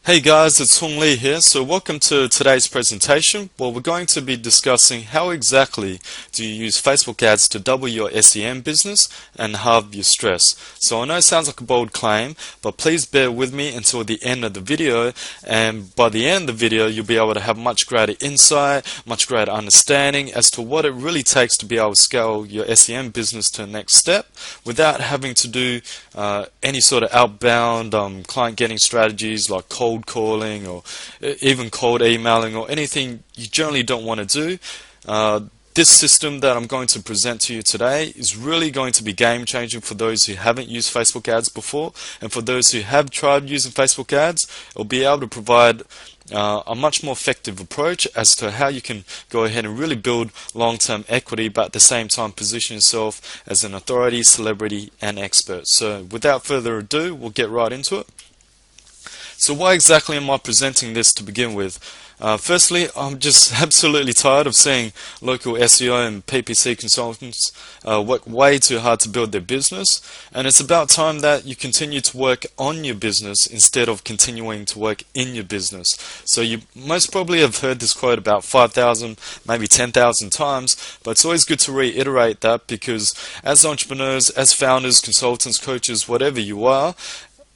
Hey guys, it's Hung Lee here. So welcome to today's presentation. Well, we're going to be discussing how exactly do you use Facebook ads to double your SEM business and halve your stress. So I know it sounds like a bold claim, but please bear with me until the end of the video, and by the end of the video you'll be able to have much greater insight, much greater understanding as to what it really takes to be able to scale your SEM business to the next step without having to do any sort of outbound client getting strategies like cold calling or even cold emailing or anything you generally don't want to do. This system that I'm going to present to you today is really going to be game changing for those who haven't used Facebook ads before, and for those who have tried using Facebook ads, it'll be able to provide a much more effective approach as to how you can go ahead and really build long-term equity, but at the same time position yourself as an authority, celebrity, and expert. So without further ado, we'll get right into it. So why exactly am I presenting this to begin with? Firstly, I'm just absolutely tired of seeing local SEO and PPC consultants work way too hard to build their business, and it's about time that you continue to work on your business instead of continuing to work in your business. So you most probably have heard this quote about 5,000, maybe 10,000 times, but it's always good to reiterate that, because as entrepreneurs, as founders, consultants, coaches, whatever you are,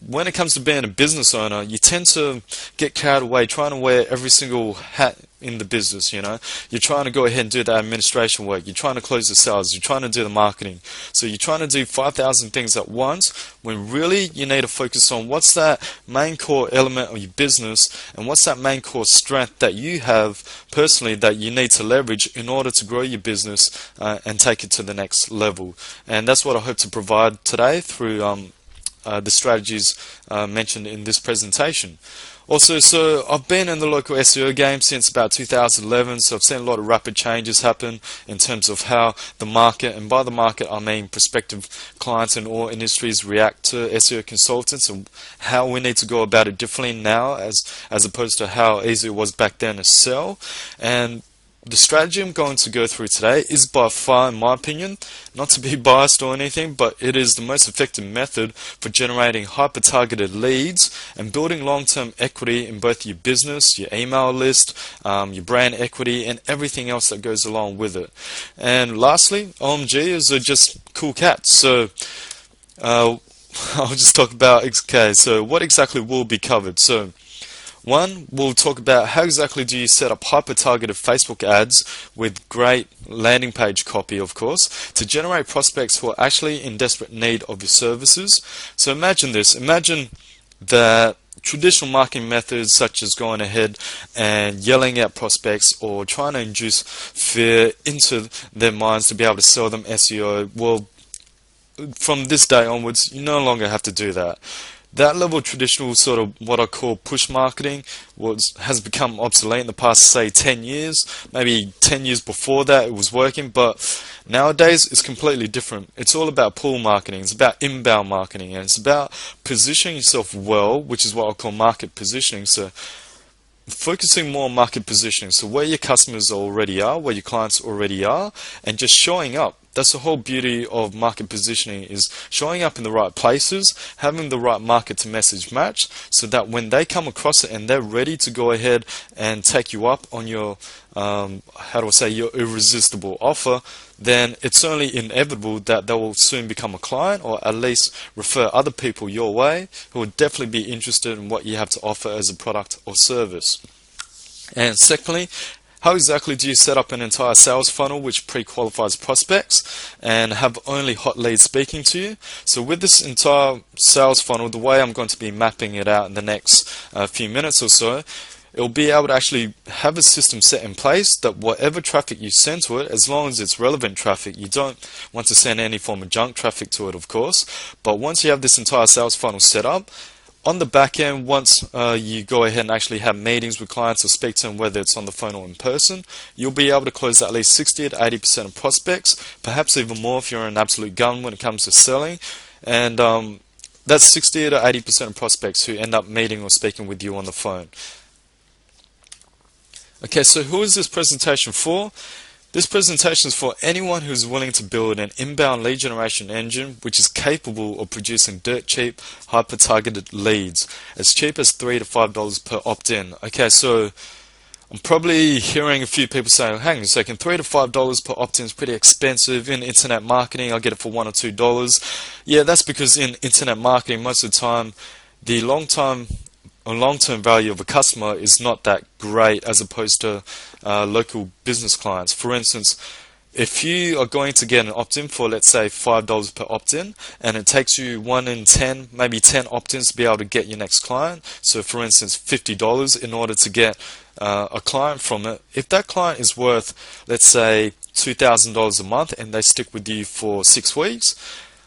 when it comes to being a business owner, you tend to get carried away trying to wear every single hat in the business. You're trying to go ahead and do the administration work, you're trying to close the sales, you're trying to do the marketing. So you're trying to do 5,000 things at once, when really you need to focus on what's that main core element of your business, and what's that main core strength that you have personally that you need to leverage in order to grow your business and take it to the next level. And that's what I hope to provide today through the strategies mentioned in this presentation. Also, so I've been in the local SEO game since about 2011, so I've seen a lot of rapid changes happen in terms of how the market, and by the market I mean prospective clients in all industries, react to SEO consultants, and how we need to go about it differently now as opposed to how easy it was back then to sell. And the strategy I'm going to go through today is by far, in my opinion, not to be biased or anything, but it is the most effective method for generating hyper-targeted leads and building long-term equity in both your business, your email list, your brand equity, and everything else that goes along with it. And lastly, OMGs are just cool cats. So I'll just talk about, okay, so what exactly will be covered. So one, we'll talk about how exactly do you set up hyper-targeted Facebook ads with great landing page copy, of course, to generate prospects who are actually in desperate need of your services. So imagine this. Imagine that traditional marketing methods such as going ahead and yelling at prospects or trying to induce fear into their minds to be able to sell them SEO, well, from this day onwards, you no longer have to do that. That level of traditional sort of what I call push marketing has become obsolete in the past, say, 10 years. Maybe 10 years before that it was working, but nowadays it's completely different. It's all about pull marketing, it's about inbound marketing, and it's about positioning yourself well, which is what I call market positioning. So focusing more on market positioning, so where your customers already are, where your clients already are, and just showing up. That's the whole beauty of market positioning, is showing up in the right places, having the right market to message match, so that when they come across it and they're ready to go ahead and take you up on your, your irresistible offer, then it's only inevitable that they will soon become a client, or at least refer other people your way who would definitely be interested in what you have to offer as a product or service. And secondly, how exactly do you set up an entire sales funnel which pre-qualifies prospects and have only hot leads speaking to you? So with this entire sales funnel, the way I'm going to be mapping it out in the next few minutes or so, it'll be able to actually have a system set in place that whatever traffic you send to it, as long as it's relevant traffic, you don't want to send any form of junk traffic to it, of course, but once you have this entire sales funnel set up, on the back end, once you go ahead and actually have meetings with clients or speak to them, whether it's on the phone or in person, you'll be able to close at least 60 to 80% of prospects, perhaps even more if you're an absolute gun when it comes to selling. And that's 60 to 80% of prospects who end up meeting or speaking with you on the phone. Okay, so who is this presentation for? This presentation is for anyone who's willing to build an inbound lead generation engine which is capable of producing dirt cheap, hyper-targeted leads as cheap as $3 to $5 per opt-in. Okay, so I'm probably hearing a few people saying, hang on a second, $3 to $5 per opt-in is pretty expensive. In internet marketing, I'll get it for $1 or $2. Yeah, that's because in internet marketing, most of the time, the long-term value of a customer is not that great as opposed to local business clients. For instance, if you are going to get an opt-in for, let's say, $5 per opt-in, and it takes you 1 in 10, maybe 10 opt-ins to be able to get your next client, so for instance, $50 in order to get a client from it, if that client is worth, let's say, $2,000 a month and they stick with you for 6 weeks,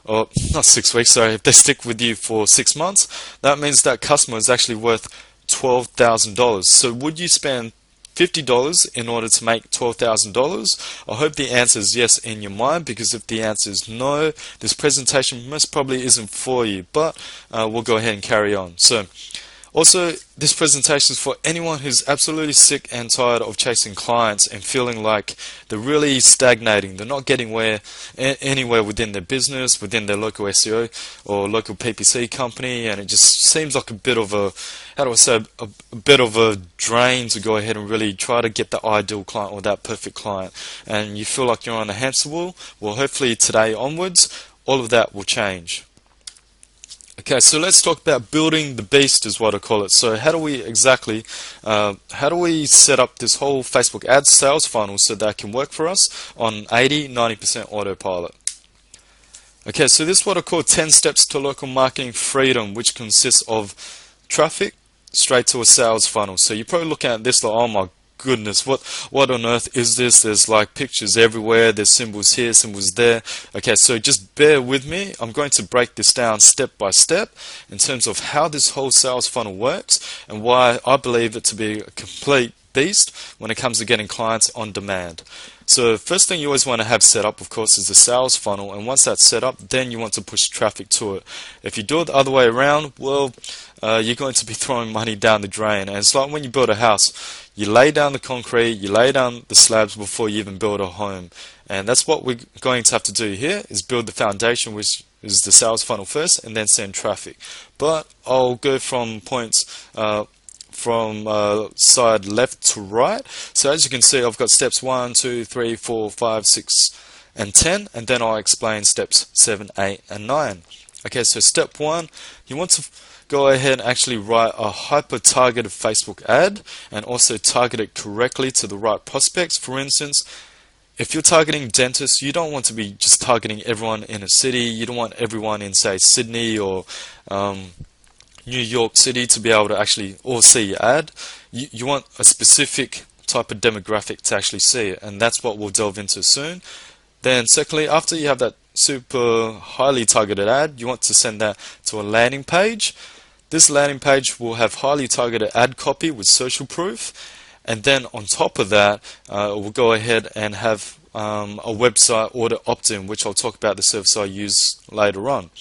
or not 6 weeks, sorry, if they stick with you for 6 months, that means that customer is actually worth $12,000. So would you spend $50 in order to make $12,000? I hope the answer is yes in your mind, because if the answer is no, this presentation most probably isn't for you, but we'll go ahead and carry on. So also, this presentation is for anyone who's absolutely sick and tired of chasing clients and feeling like they're really stagnating. They're not getting anywhere within their business, within their local SEO or local PPC company, and it just seems like a bit of a, how do I say, a bit of a drain to go ahead and really try to get the ideal client or that perfect client. And you feel like you're on a hamster wheel. Well, hopefully today onwards, all of that will change. Okay, so let's talk about building the beast is what I call it. So how do we set up this whole Facebook ads sales funnel so that can work for us on 80-90% autopilot? Okay, so this is what I call 10 steps to local marketing freedom, which consists of traffic straight to a sales funnel. So you're probably looking at this like, oh my goodness, what on earth is this? There's like pictures everywhere, there's symbols here, symbols there. Okay, so just bear with me. I'm going to break this down step by step in terms of how this whole sales funnel works and why I believe it to be a complete beast when it comes to getting clients on demand. So first thing you always want to have set up, of course, is the sales funnel, and once that's set up, then you want to push traffic to it. If you do it the other way around, well, you're going to be throwing money down the drain. And it's like when you build a house, you lay down the concrete, you lay down the slabs before you even build a home. And that's what we're going to have to do here, is build the foundation, which is the sales funnel first, and then send traffic. But I'll go from points from side left to right. So as you can see, I've got steps 1, 2, 3, 4, 5, 6, and 10, and then I'll explain steps 7, 8, and 9. Okay, so step 1, you want to go ahead and actually write a hyper-targeted Facebook ad and also target it correctly to the right prospects. For instance, if you're targeting dentists, you don't want to be just targeting everyone in a city. You don't want everyone in, say, Sydney or New York City to be able to actually all see your ad. You want a specific type of demographic to actually see it, and that's what we'll delve into soon. Then secondly, after you have that super highly targeted ad, you want to send that to a landing page. This landing page will have highly targeted ad copy with social proof, and then on top of that, we'll go ahead and have a website order opt-in, which I'll talk about the service I use later on.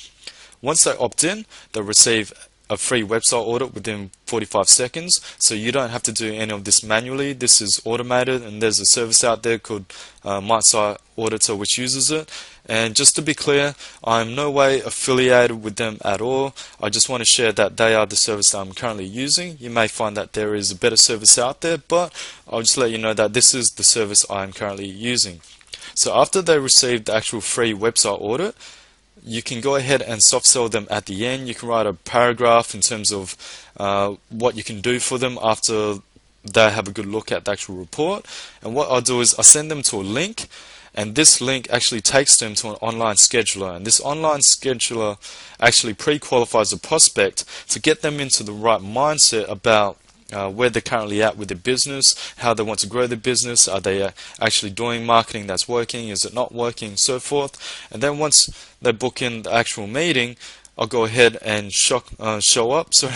Once they opt in, they'll receive a free website audit within 45 seconds, so you don't have to do any of this manually. This is automated, and there's a service out there called MySite Auditor which uses it. And just to be clear, I'm no way affiliated with them at all. I just want to share that they are the service that I'm currently using. You may find that there is a better service out there, but I'll just let you know that this is the service I'm currently using. So after they receive the actual free website audit, you can go ahead and soft sell them at the end. You can write a paragraph in terms of what you can do for them after they have a good look at the actual report. And what I'll do is I'll send them to a link, and this link actually takes them to an online scheduler. And this online scheduler actually pre-qualifies a prospect to get them into the right mindset about where they're currently at with their business, how they want to grow their business, are they actually doing marketing that's working, is it not working, so forth. And then once they book in the actual meeting, I'll go ahead and show up. So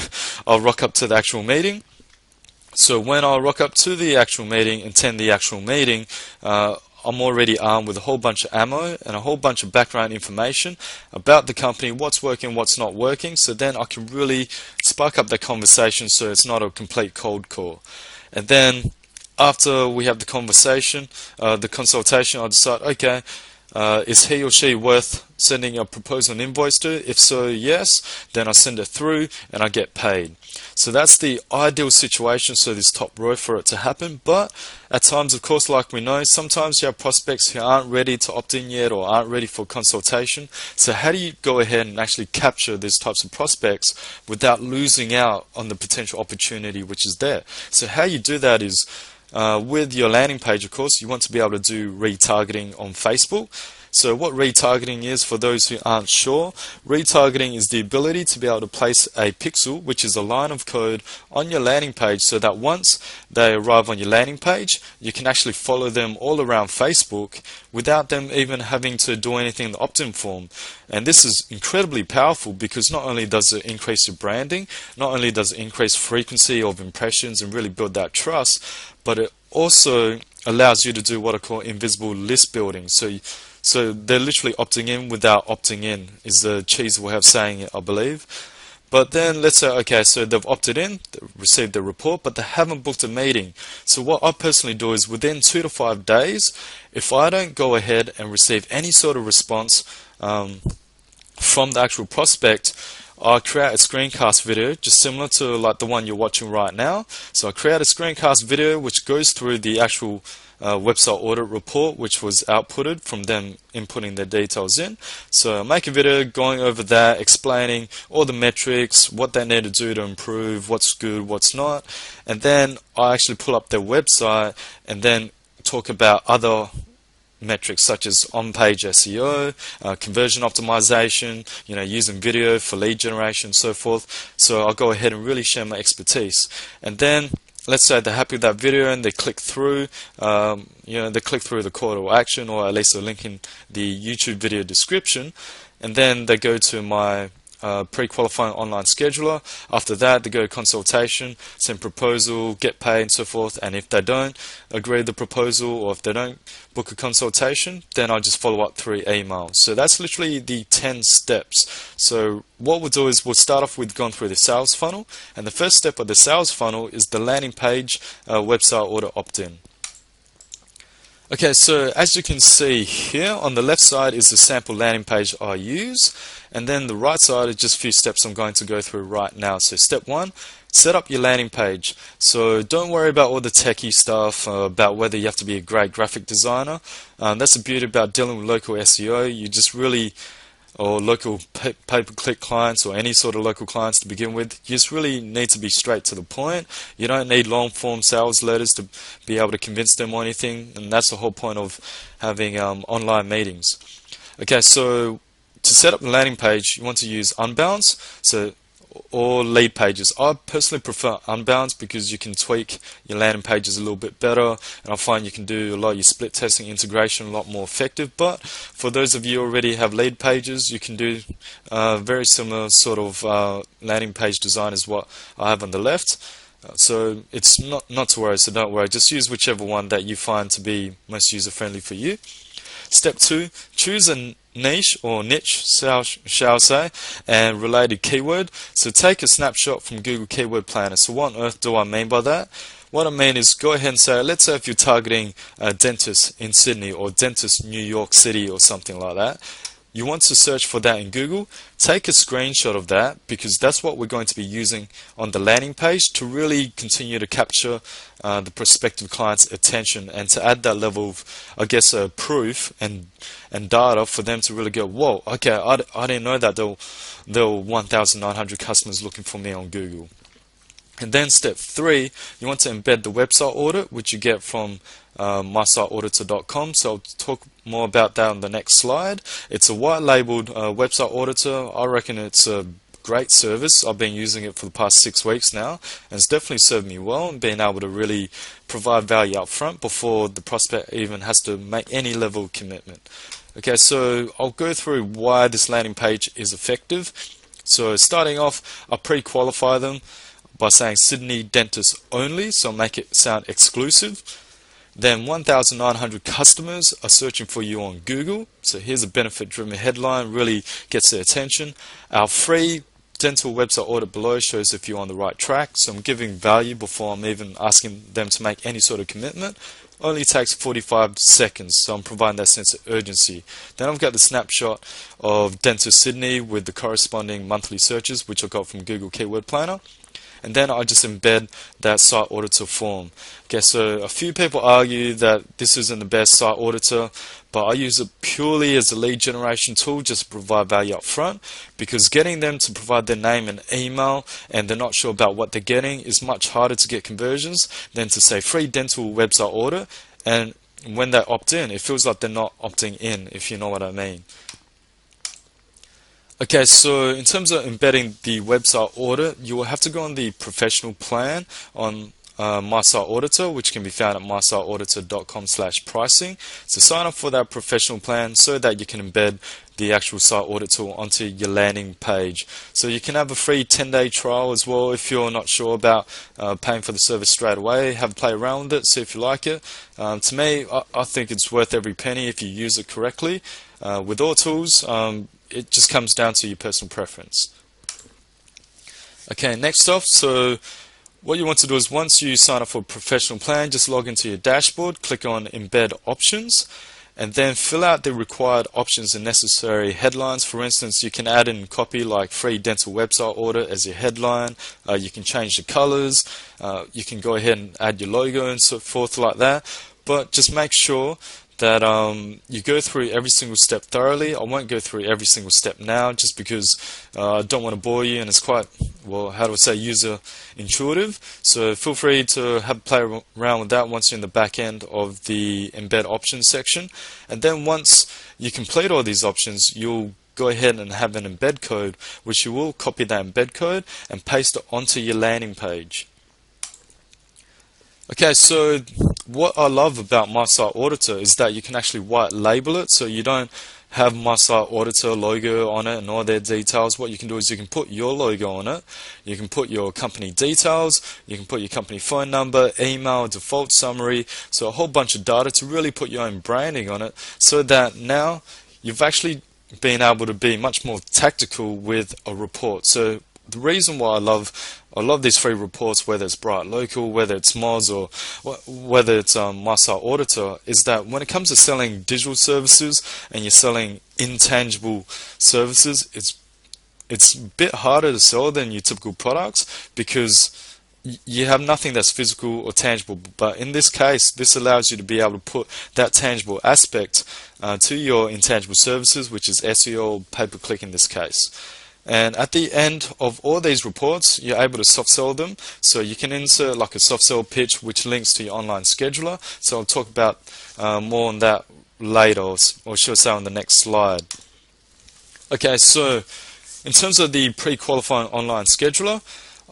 I'll rock up to the actual meeting. So when I rock up to the actual meeting, attend the actual meeting, I'm already armed with a whole bunch of ammo and a whole bunch of background information about the company, what's working, what's not working, so then I can really spark up the conversation so it's not a complete cold call. And then after we have the conversation, the consultation, I'll decide, okay, is he or she worth sending a proposal and invoice to? If so, yes, then I send it through and I get paid. So that's the ideal situation, so this top row, for it to happen. But at times, of course, like we know, sometimes you have prospects who aren't ready to opt in yet or aren't ready for consultation. So how do you go ahead and actually capture these types of prospects without losing out on the potential opportunity which is there? So how you do that is, with your landing page, of course, you want to be able to do retargeting on Facebook. So what retargeting is, for those who aren't sure, retargeting is the ability to be able to place a pixel, which is a line of code, on your landing page so that once they arrive on your landing page, you can actually follow them all around Facebook without them even having to do anything in the opt-in form. And this is incredibly powerful because not only does it increase your branding, not only does it increase frequency of impressions and really build that trust, but it also allows you to do what I call invisible list building. So they're literally opting in without opting in, is the cheesy way of saying it, I believe. But then let's say, okay, so they've opted in, they've received the report, but they haven't booked a meeting. So what I personally do is within 2 to 5 days, if I don't go ahead and receive any sort of response from the actual prospect, I create a screencast video, just similar to like the one you're watching right now. So I create a screencast video which goes through the actual website audit report which was outputted from them inputting their details in. So I make a video going over that, explaining all the metrics, what they need to do to improve, what's good, what's not, and then I actually pull up their website and then talk about other metrics such as on-page SEO, conversion optimization, using video for lead generation, so forth. So I'll go ahead and really share my expertise. And then let's say they're happy with that video and they click through, they click through the call to action, or at least a link in the YouTube video description, and then they go to my pre-qualifying online scheduler. After that, they go to consultation, send proposal, get paid, and so forth. And if they don't agree with the proposal, or if they don't book a consultation, then I'll just follow up through email. So that's literally the 10 steps. So what we'll do is we'll start off with going through the sales funnel, and the first step of the sales funnel is the landing page website order opt-in. Okay, so as you can see here, on the left side is the sample landing page I use, and then the right side is just a few steps I'm going to go through right now. So step 1, set up your landing page. So don't worry about all the techie stuff, about whether you have to be a great graphic designer. That's the beauty about dealing with local SEO. You just really, or local pay-per-click clients, or any sort of local clients to begin with, you just really need to be straight to the point. You don't need long-form sales letters to be able to convince them or anything, and that's the whole point of having online meetings. Okay, so to set up the landing page, you want to use unbounds, or lead pages. I personally prefer unbounds because you can tweak your landing pages a little bit better, and I find you can do a lot of your split testing integration a lot more effective. But for those of you who already have lead pages, you can do very similar sort of landing page design as what I have on the left. So it's not to worry, so don't worry. Just use whichever one that you find to be most user-friendly for you. Step 2, choose a niche, or niche, shall say, and related keyword. So take a snapshot from Google Keyword Planner. So what on earth do I mean by that? What I mean is, go ahead and say, let's say if you're targeting a dentist in Sydney, or dentist New York City, or something like that. You want to search for that in Google. Take a screenshot of that, because that's what we're going to be using on the landing page to really continue to capture the prospective client's attention, and to add that level of, I guess, proof and data for them to really go, whoa, okay, I didn't know that there were 1,900 customers looking for me on Google. And then step 3, you want to embed the website audit, which you get from mysiteauditor.com. So I'll talk more about that on the next slide. It's a white labeled website auditor. I reckon it's a great service. I've been using it for the past 6 weeks now, and it's definitely served me well, and being able to really provide value up front before the prospect even has to make any level of commitment. Okay, so I'll go through why this landing page is effective. So starting off, I pre-qualify them by saying Sydney dentist only, so make it sound exclusive. Then 1,900 customers are searching for you on Google. So here's a benefit-driven headline, really gets their attention. Our free dental website audit below shows if you're on the right track. So I'm giving value before I'm even asking them to make any sort of commitment. Only takes 45 seconds, so I'm providing that sense of urgency. Then I've got the snapshot of Dental Sydney with the corresponding monthly searches, which I got from Google Keyword Planner. And then I just embed that site auditor form. Okay, so a few people argue that this isn't the best site auditor, but I use it purely as a lead generation tool just to provide value up front, because getting them to provide their name and email and they're not sure about what they're getting is much harder to get conversions than to say free dental website audit, and when they opt in, it feels like they're not opting in, if you know what I mean. Okay, so in terms of embedding the website audit, you will have to go on the professional plan on My Site Auditor, which can be found at mysiteauditor.com/pricing. So sign up for that professional plan so that you can embed the actual site audit tool onto your landing page. So you can have a free 10-day trial as well if you're not sure about paying for the service straight away. Have a play around with it, see if you like it. To me, I think it's worth every penny if you use it correctly. With all tools, it just comes down to your personal preference. Okay, next off, so what you want to do is once you sign up for a professional plan, just log into your dashboard, click on Embed Options, and then fill out the required options and necessary headlines. For instance, you can add in copy like free dental website audit as your headline. You can change the colors. You can go ahead and add your logo and so forth like that. But just make sure that you go through every single step thoroughly. I won't go through every single step now just because I don't want to bore you, and it's quite, well, how do I say, user intuitive. So feel free to have a play around with that once you're in the back end of the embed options section. And then once you complete all these options, you'll go ahead and have an embed code, which you will copy that embed code and paste it onto your landing page. Okay, so what I love about My Site Auditor is that you can actually white label it, so you don't have My Site Auditor logo on it and all their details. What you can do is you can put your logo on it, you can put your company details, you can put your company phone number, email, default summary, so a whole bunch of data to really put your own branding on it, so that now you've actually been able to be much more tactical with a report. So the reason why I love these free reports, whether it's Bright Local, whether it's Moz, or whether it's My Site Auditor, is that when it comes to selling digital services and you're selling intangible services, it's a bit harder to sell than your typical products because you have nothing that's physical or tangible. But in this case, this allows you to be able to put that tangible aspect to your intangible services, which is SEO, pay-per-click in this case. And at the end of all these reports, you're able to soft sell them. So you can insert like a soft sell pitch which links to your online scheduler. So I'll talk about more on that later, or should I say on the next slide. Okay, so in terms of the pre-qualifying online scheduler,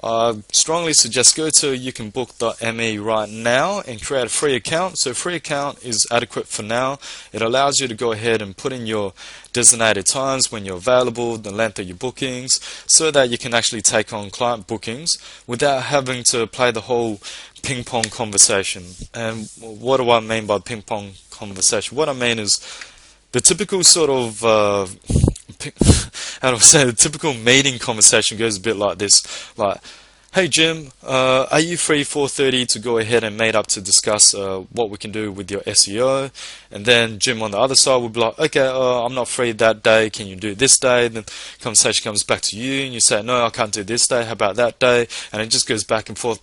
I strongly suggest go to youcanbook.me right now and create a free account. So free account is adequate for now. It allows you to go ahead and put in your designated times when you're available, the length of your bookings, so that you can actually take on client bookings without having to play the whole ping pong conversation. And what do I mean by ping pong conversation? What I mean is the typical sort of how do I say, the typical meeting conversation goes a bit like this, like, hey Jim, are you free 4:30 to go ahead and meet up to discuss what we can do with your SEO? And then Jim on the other side will be like, okay, I'm not free that day, can you do this day? Then the conversation comes back to you and you say, no, I can't do this day, how about that day? And it just goes back and forth,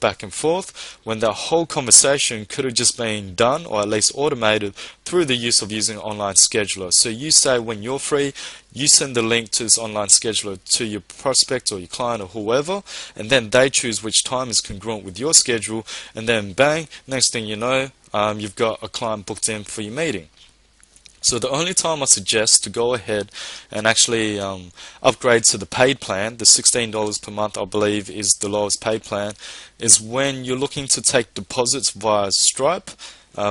when the whole conversation could have just been done, or at least automated, through the use of using an online scheduler. So you say when you're free, you send the link to this online scheduler to your prospect or your client or whoever, and then they choose which time is congruent with your schedule, and then bang, next thing you know, you've got a client booked in for your meeting. So the only time I suggest to go ahead and actually upgrade to the paid plan, the $16 per month I believe is the lowest paid plan, is when you're looking to take deposits via Stripe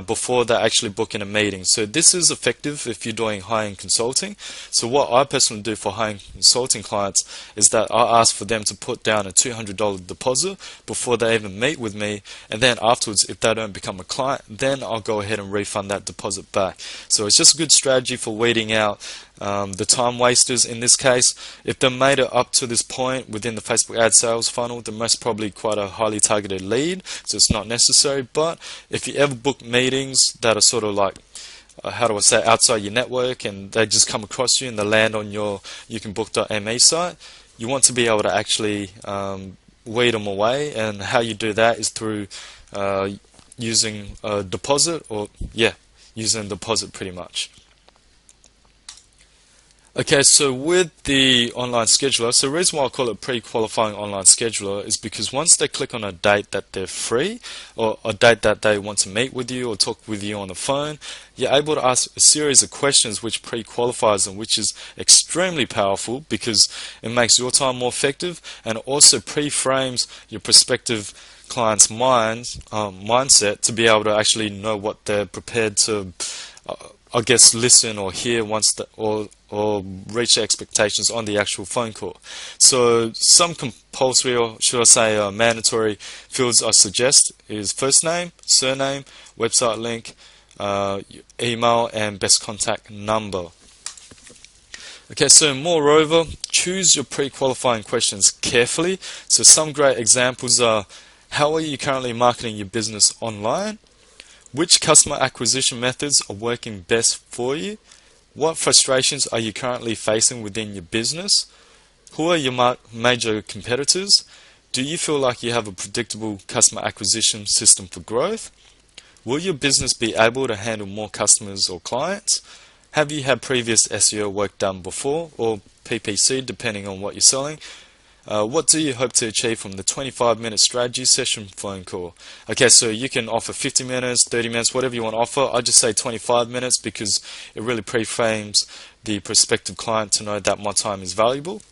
before they actually book in a meeting. So this is effective if you're doing high-end consulting. So what I personally do for high-end consulting clients is that I ask for them to put down a $200 deposit before they even meet with me, and then afterwards, if they don't become a client, then I'll go ahead and refund that deposit back. So it's just a good strategy for weeding out the time wasters in this case. If they made it up to this point within the Facebook ad sales funnel, they're most probably quite a highly targeted lead, so it's not necessary. But if you ever book meetings that are sort of like, how do I say, outside your network, and they just come across you and they land on your youcanbook.me site, you want to be able to actually weed them away, and how you do that is through using a deposit, using a deposit pretty much. Okay, so with the online scheduler, so the reason why I call it pre-qualifying online scheduler is because once they click on a date that they're free, or a date that they want to meet with you or talk with you on the phone, you're able to ask a series of questions which pre-qualifies them, which is extremely powerful because it makes your time more effective and also pre-frames your prospective client's mindset to be able to actually know what they're prepared to I guess listen or hear once or reach their expectations on the actual phone call. So some compulsory, or should I say mandatory fields I suggest is first name, surname, website link, email, and best contact number. Okay, so moreover, choose your pre-qualifying questions carefully. So some great examples are: how are you currently marketing your business online? Which customer acquisition methods are working best for you? What frustrations are you currently facing within your business? Who are your major competitors? Do you feel like you have a predictable customer acquisition system for growth? Will your business be able to handle more customers or clients? Have you had previous SEO work done before, or PPC depending on what you're selling? What do you hope to achieve from the 25-minute strategy session phone call? Okay, so you can offer 50 minutes, 30 minutes, whatever you want to offer. I just say 25 minutes because it really pre-frames the prospective client to know that my time is valuable.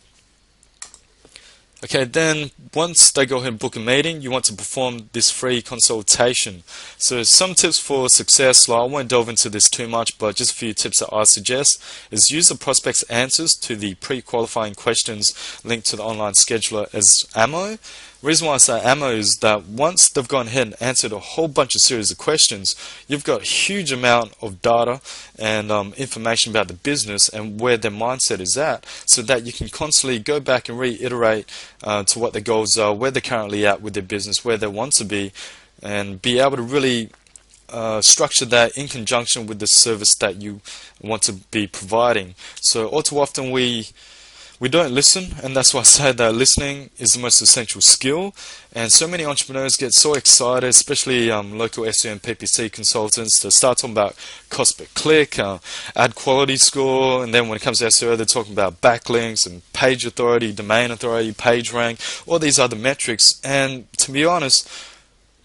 Okay, then once they go ahead and book a meeting, you want to perform this free consultation. So some tips for success, I won't delve into this too much, but just a few tips that I suggest is use the prospect's answers to the pre-qualifying questions linked to the online scheduler as ammo. The reason why I say ammo is that once they've gone ahead and answered a whole bunch of series of questions, you've got a huge amount of data and information about the business and where their mindset is at, so that you can constantly go back and reiterate to what their goals are, where they're currently at with their business, where they want to be, and be able to really structure that in conjunction with the service that you want to be providing. So all too often we don't listen, and that's why I say that listening is the most essential skill. And so many entrepreneurs get so excited, especially local SEO and PPC consultants, to start talking about cost per click, ad quality score, and then when it comes to SEO, they're talking about backlinks and page authority, domain authority, page rank, all these other metrics. And to be honest,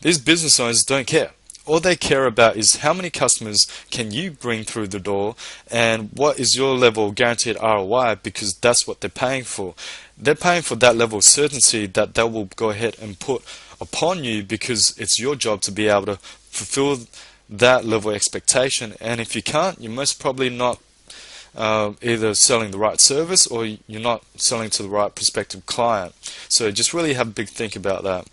these business owners don't care. All they care about is how many customers can you bring through the door, and what is your level of guaranteed ROI, because that's what they're paying for. They're paying for that level of certainty that they will go ahead and put upon you, because it's your job to be able to fulfill that level of expectation. And if you can't, you're most probably not either selling the right service, or you're not selling to the right prospective client. So just really have a big think about that.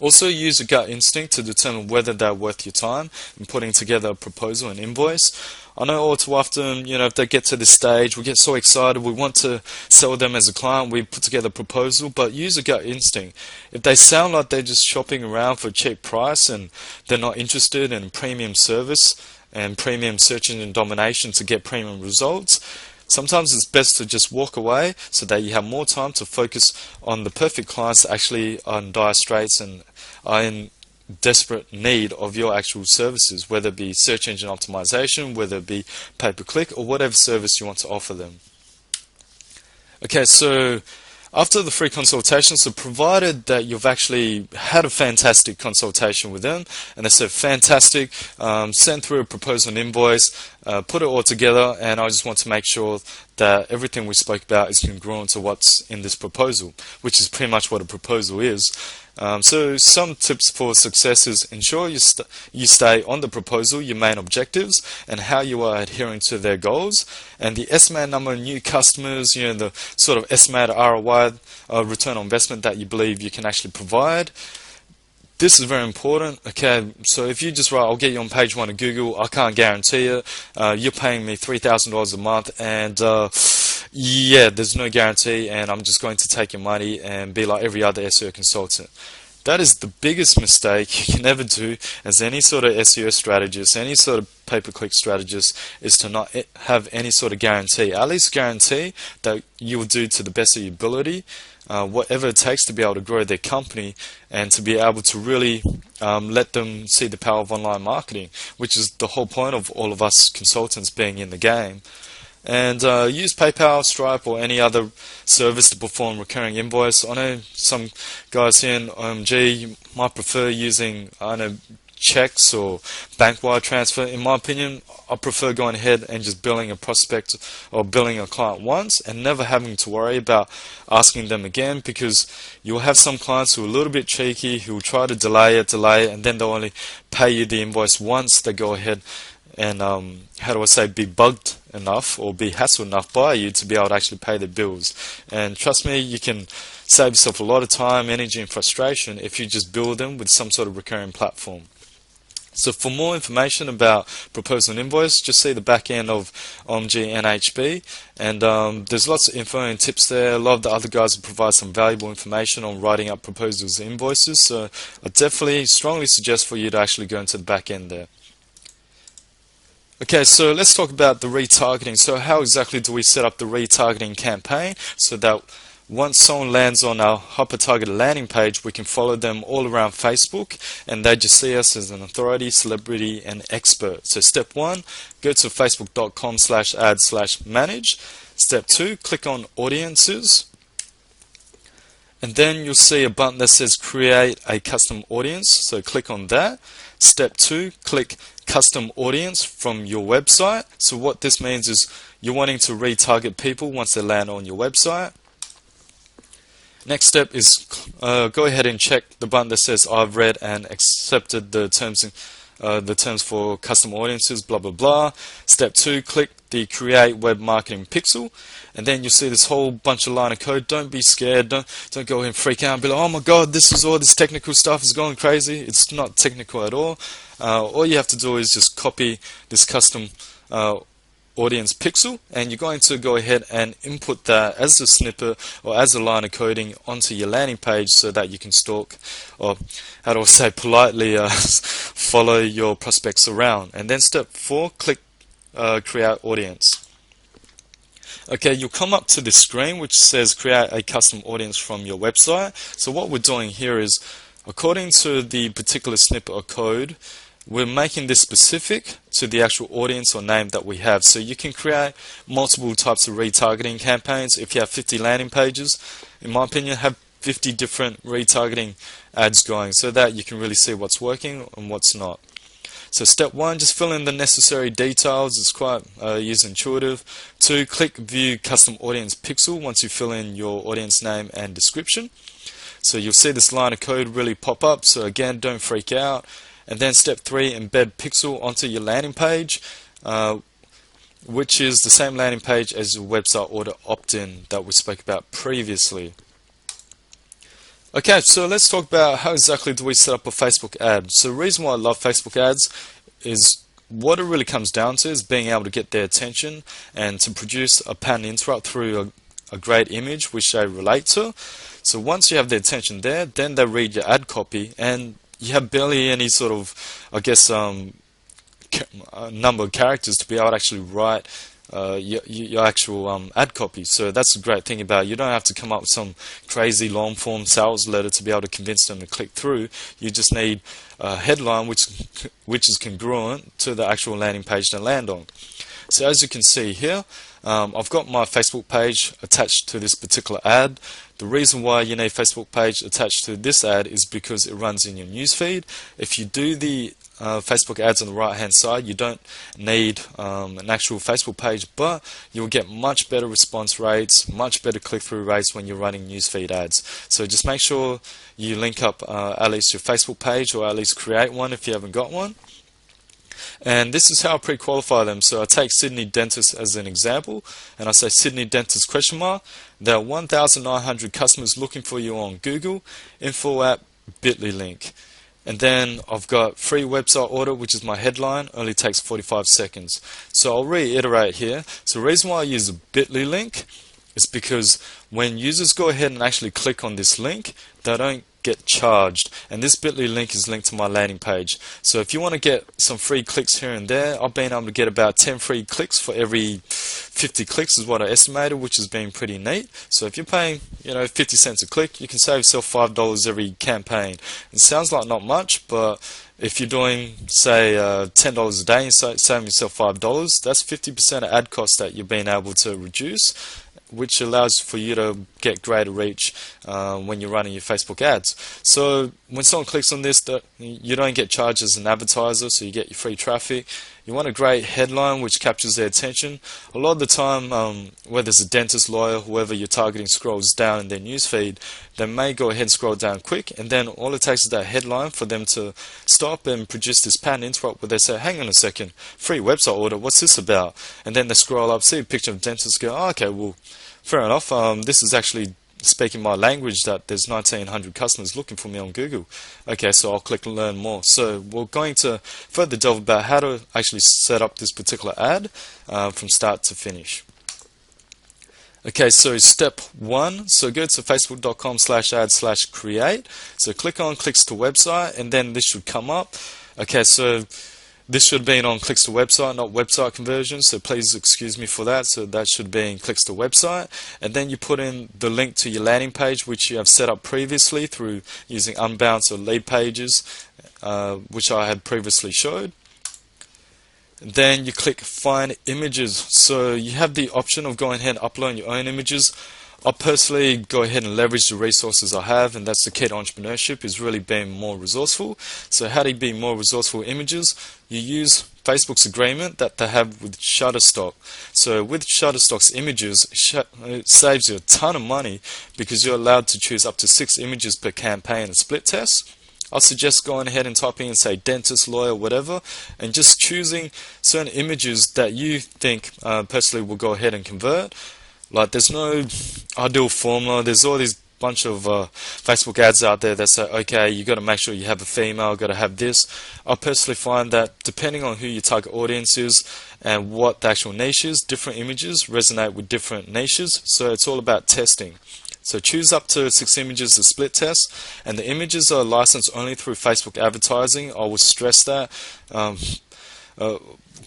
Also, use a gut instinct to determine whether they're worth your time in putting together a proposal and invoice. I know all too often, if they get to this stage, we get so excited, we want to sell them as a client, we put together a proposal, but use a gut instinct. If they sound like they're just shopping around for a cheap price and they're not interested in premium service and premium search engine domination to get premium results, sometimes it's best to just walk away so that you have more time to focus on the perfect clients that actually are in dire straits and are in desperate need of your actual services, whether it be search engine optimization, whether it be pay-per-click, or whatever service you want to offer them. Okay, so after the free consultation, so provided that you've actually had a fantastic consultation with them, and they said fantastic, send through a proposal and invoice, put it all together, and I just want to make sure that everything we spoke about is congruent to what's in this proposal, which is pretty much what a proposal is. So some tips for success is ensure you stay on the proposal, your main objectives, and how you are adhering to their goals, and the estimated number of new customers, the sort of estimated ROI, return on investment that you believe you can actually provide. this is very important. Okay, so if you just write, I'll get you on page 1 of Google, I can't guarantee it. You're paying me $3,000 a month, and yeah, there's no guarantee, and I'm just going to take your money and be like every other SEO consultant. That is the biggest mistake you can ever do as any sort of SEO strategist, any sort of pay-per-click strategist, is to not have any sort of guarantee. At least guarantee that you will do to the best of your ability, whatever it takes to be able to grow their company and to be able to really let them see the power of online marketing, which is the whole point of all of us consultants being in the game. And use PayPal, Stripe, or any other service to perform recurring invoice. I know some guys here in OMG might prefer using, I don't know, checks or bank wire transfer. In my opinion, I prefer going ahead and just billing a prospect or billing a client once and never having to worry about asking them again, because you'll have some clients who are a little bit cheeky, who will try to delay it, and then they'll only pay you the invoice once they go ahead and be bugged enough or be hassled enough by you to be able to actually pay the bills. And trust me, you can save yourself a lot of time, energy, and frustration if you just build them with some sort of recurring platform. So for more information about proposal and invoice, just see the back end of OMG NHB, and there's lots of info and tips there. A lot of the other guys will provide some valuable information on writing up proposals and invoices, so I definitely strongly suggest for you to actually go into the back end there. Okay, so let's talk about the retargeting. So how exactly do we set up the retargeting campaign so that once someone lands on our hyper-targeted landing page, we can follow them all around Facebook and they just see us as an authority, celebrity, and expert. So step 1, go to facebook.com/ads/manage. Step 2, click on audiences. And then you'll see a button that says create a custom audience. So click on that. Step 2, click custom audience from your website. So what this means is you're wanting to retarget people once they land on your website. Next step is go ahead and check the button that says I've read and accepted the terms for custom audiences, blah blah blah. Step 2, click the create web marketing pixel, and then you'll see this whole bunch of line of code. Don't be scared, don't go ahead and freak out and be like, oh my god, this technical stuff is going crazy. It's not technical at all. All you have to do is just copy this custom audience pixel, and you're going to go ahead and input that as a snippet or as a line of coding onto your landing page so that you can stalk, or how do I say politely, follow your prospects around. And then step 4, click create audience. Okay, you'll come up to this screen which says create a custom audience from your website. So what we're doing here is, according to the particular snippet of code, we're making this specific to the actual audience or name that we have. So you can create multiple types of retargeting campaigns. If you have 50 landing pages, in my opinion, have 50 different retargeting ads going so that you can really see what's working and what's not. So step 1, just fill in the necessary details. It's quite user intuitive. 2, click view custom audience pixel once you fill in your audience name and description. So you'll see this line of code really pop up. So again, don't freak out. And then step 3, embed pixel onto your landing page, which is the same landing page as your website order opt-in that we spoke about previously. Okay, so let's talk about how exactly do we set up a Facebook ad. So the reason why I love Facebook ads is what it really comes down to is being able to get their attention and to produce a pattern interrupt through a great image which they relate to. So once you have their attention there, then they read your ad copy, and you have barely any sort of, I guess, number of characters to be able to actually write your actual ad copy. So that's the great thing about it. You don't have to come up with some crazy long form sales letter to be able to convince them to click through. You just need a headline which is congruent to the actual landing page to land on. So as you can see here, I've got my Facebook page attached to this particular ad. The reason why you need a Facebook page attached to this ad is because it runs in your newsfeed. If you do the Facebook ads on the right hand side, you don't need an actual Facebook page, but you'll get much better response rates, much better click-through rates when you're running newsfeed ads. So just make sure you link up at least your Facebook page, or at least create one if you haven't got one. And this is how I pre-qualify them. So I take Sydney Dentist as an example, and I say Sydney Dentist ? There are 1,900 customers looking for you on Google, info at bit.ly link. And then I've got free website order, which is my headline, only takes 45 seconds. So I'll reiterate here. So the reason why I use a bit.ly link is because when users go ahead and actually click on this link, they don't get charged, and this bit.ly link is linked to my landing page. So if you want to get some free clicks here and there, I've been able to get about 10 free clicks for every 50 clicks is what I estimated, which has been pretty neat. So if you're paying 50 cents a click, you can save yourself $5 every campaign. It sounds like not much, but if you're doing say $10 a day and saving yourself $5, that's 50% of ad costs that you're being able to reduce, which allows for you to get greater reach when you're running your Facebook ads. So when someone clicks on this, you don't get charged as an advertiser, so you get your free traffic. You want a great headline which captures their attention. A lot of the time, whether it's a dentist, lawyer, whoever you're targeting scrolls down in their newsfeed, they may go ahead and scroll down quick, and then all it takes is that headline for them to stop and produce this pattern interrupt where they say, hang on a second, free website order, what's this about? And then they scroll up, see a picture of dentist, go, oh, okay, well, fair enough, this is actually speaking my language that there's 1,900 customers looking for me on Google. Okay, so I'll click learn more. So we're going to further delve about how to actually set up this particular ad from start to finish. Okay, so step 1, so go to facebook.com/ad/create. So click on clicks to website, and then this should come up. Okay, so this should be on clicks to website, not website conversion, so please excuse me for that. So that should be in clicks to website, and then you put in the link to your landing page, which you have set up previously through using unbounce or lead pages, which I had previously showed. Then you click find images. So you have the option of going ahead and uploading your own images. I personally go ahead and leverage the resources I have, and that's the key to entrepreneurship, is really being more resourceful. So how do you be more resourceful with images? You use Facebook's agreement that they have with Shutterstock. So with Shutterstock's images, it saves you a ton of money because you're allowed to choose up to 6 images per campaign and split test. I suggest going ahead and typing in, say, dentist, lawyer, whatever, and just choosing certain images that you think personally will go ahead and convert. Like, there's no ideal formula. There's all these bunch of Facebook ads out there that say, okay, you got to make sure you have a female, got to have this. I personally find that depending on who your target audience is and what the actual niche is, different images resonate with different niches. So it's all about testing. So choose up to 6 images to split test, and the images are licensed only through Facebook advertising. I will stress that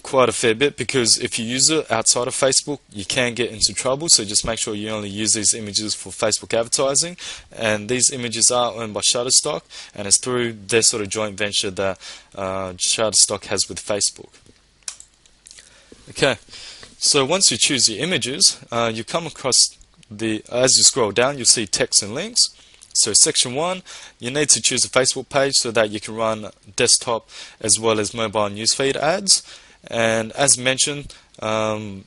quite a fair bit, because if you use it outside of Facebook, you can get into trouble. So just make sure you only use these images for Facebook advertising, and these images are owned by Shutterstock, and it's through their sort of joint venture that Shutterstock has with Facebook. Okay, so once you choose your images, you come across as you scroll down, you'll see text and links. So section 1, you need to choose a Facebook page so that you can run desktop as well as mobile newsfeed ads. And as mentioned, even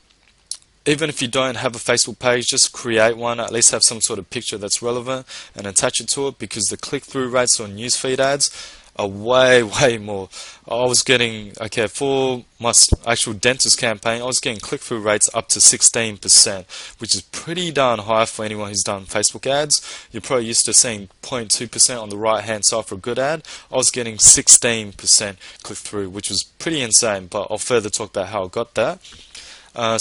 if you don't have a Facebook page, just create one, at least have some sort of picture that's relevant and attach it to it, because the click-through rates on newsfeed ads are way more. I was getting, okay, for my actual dentist campaign, I was getting click-through rates up to 16%, which is pretty darn high for anyone who's done Facebook ads. You're probably used to seeing 0.2% on the right-hand side for a good ad. I was getting 16% click-through, which was pretty insane, but I'll further talk about how I got that.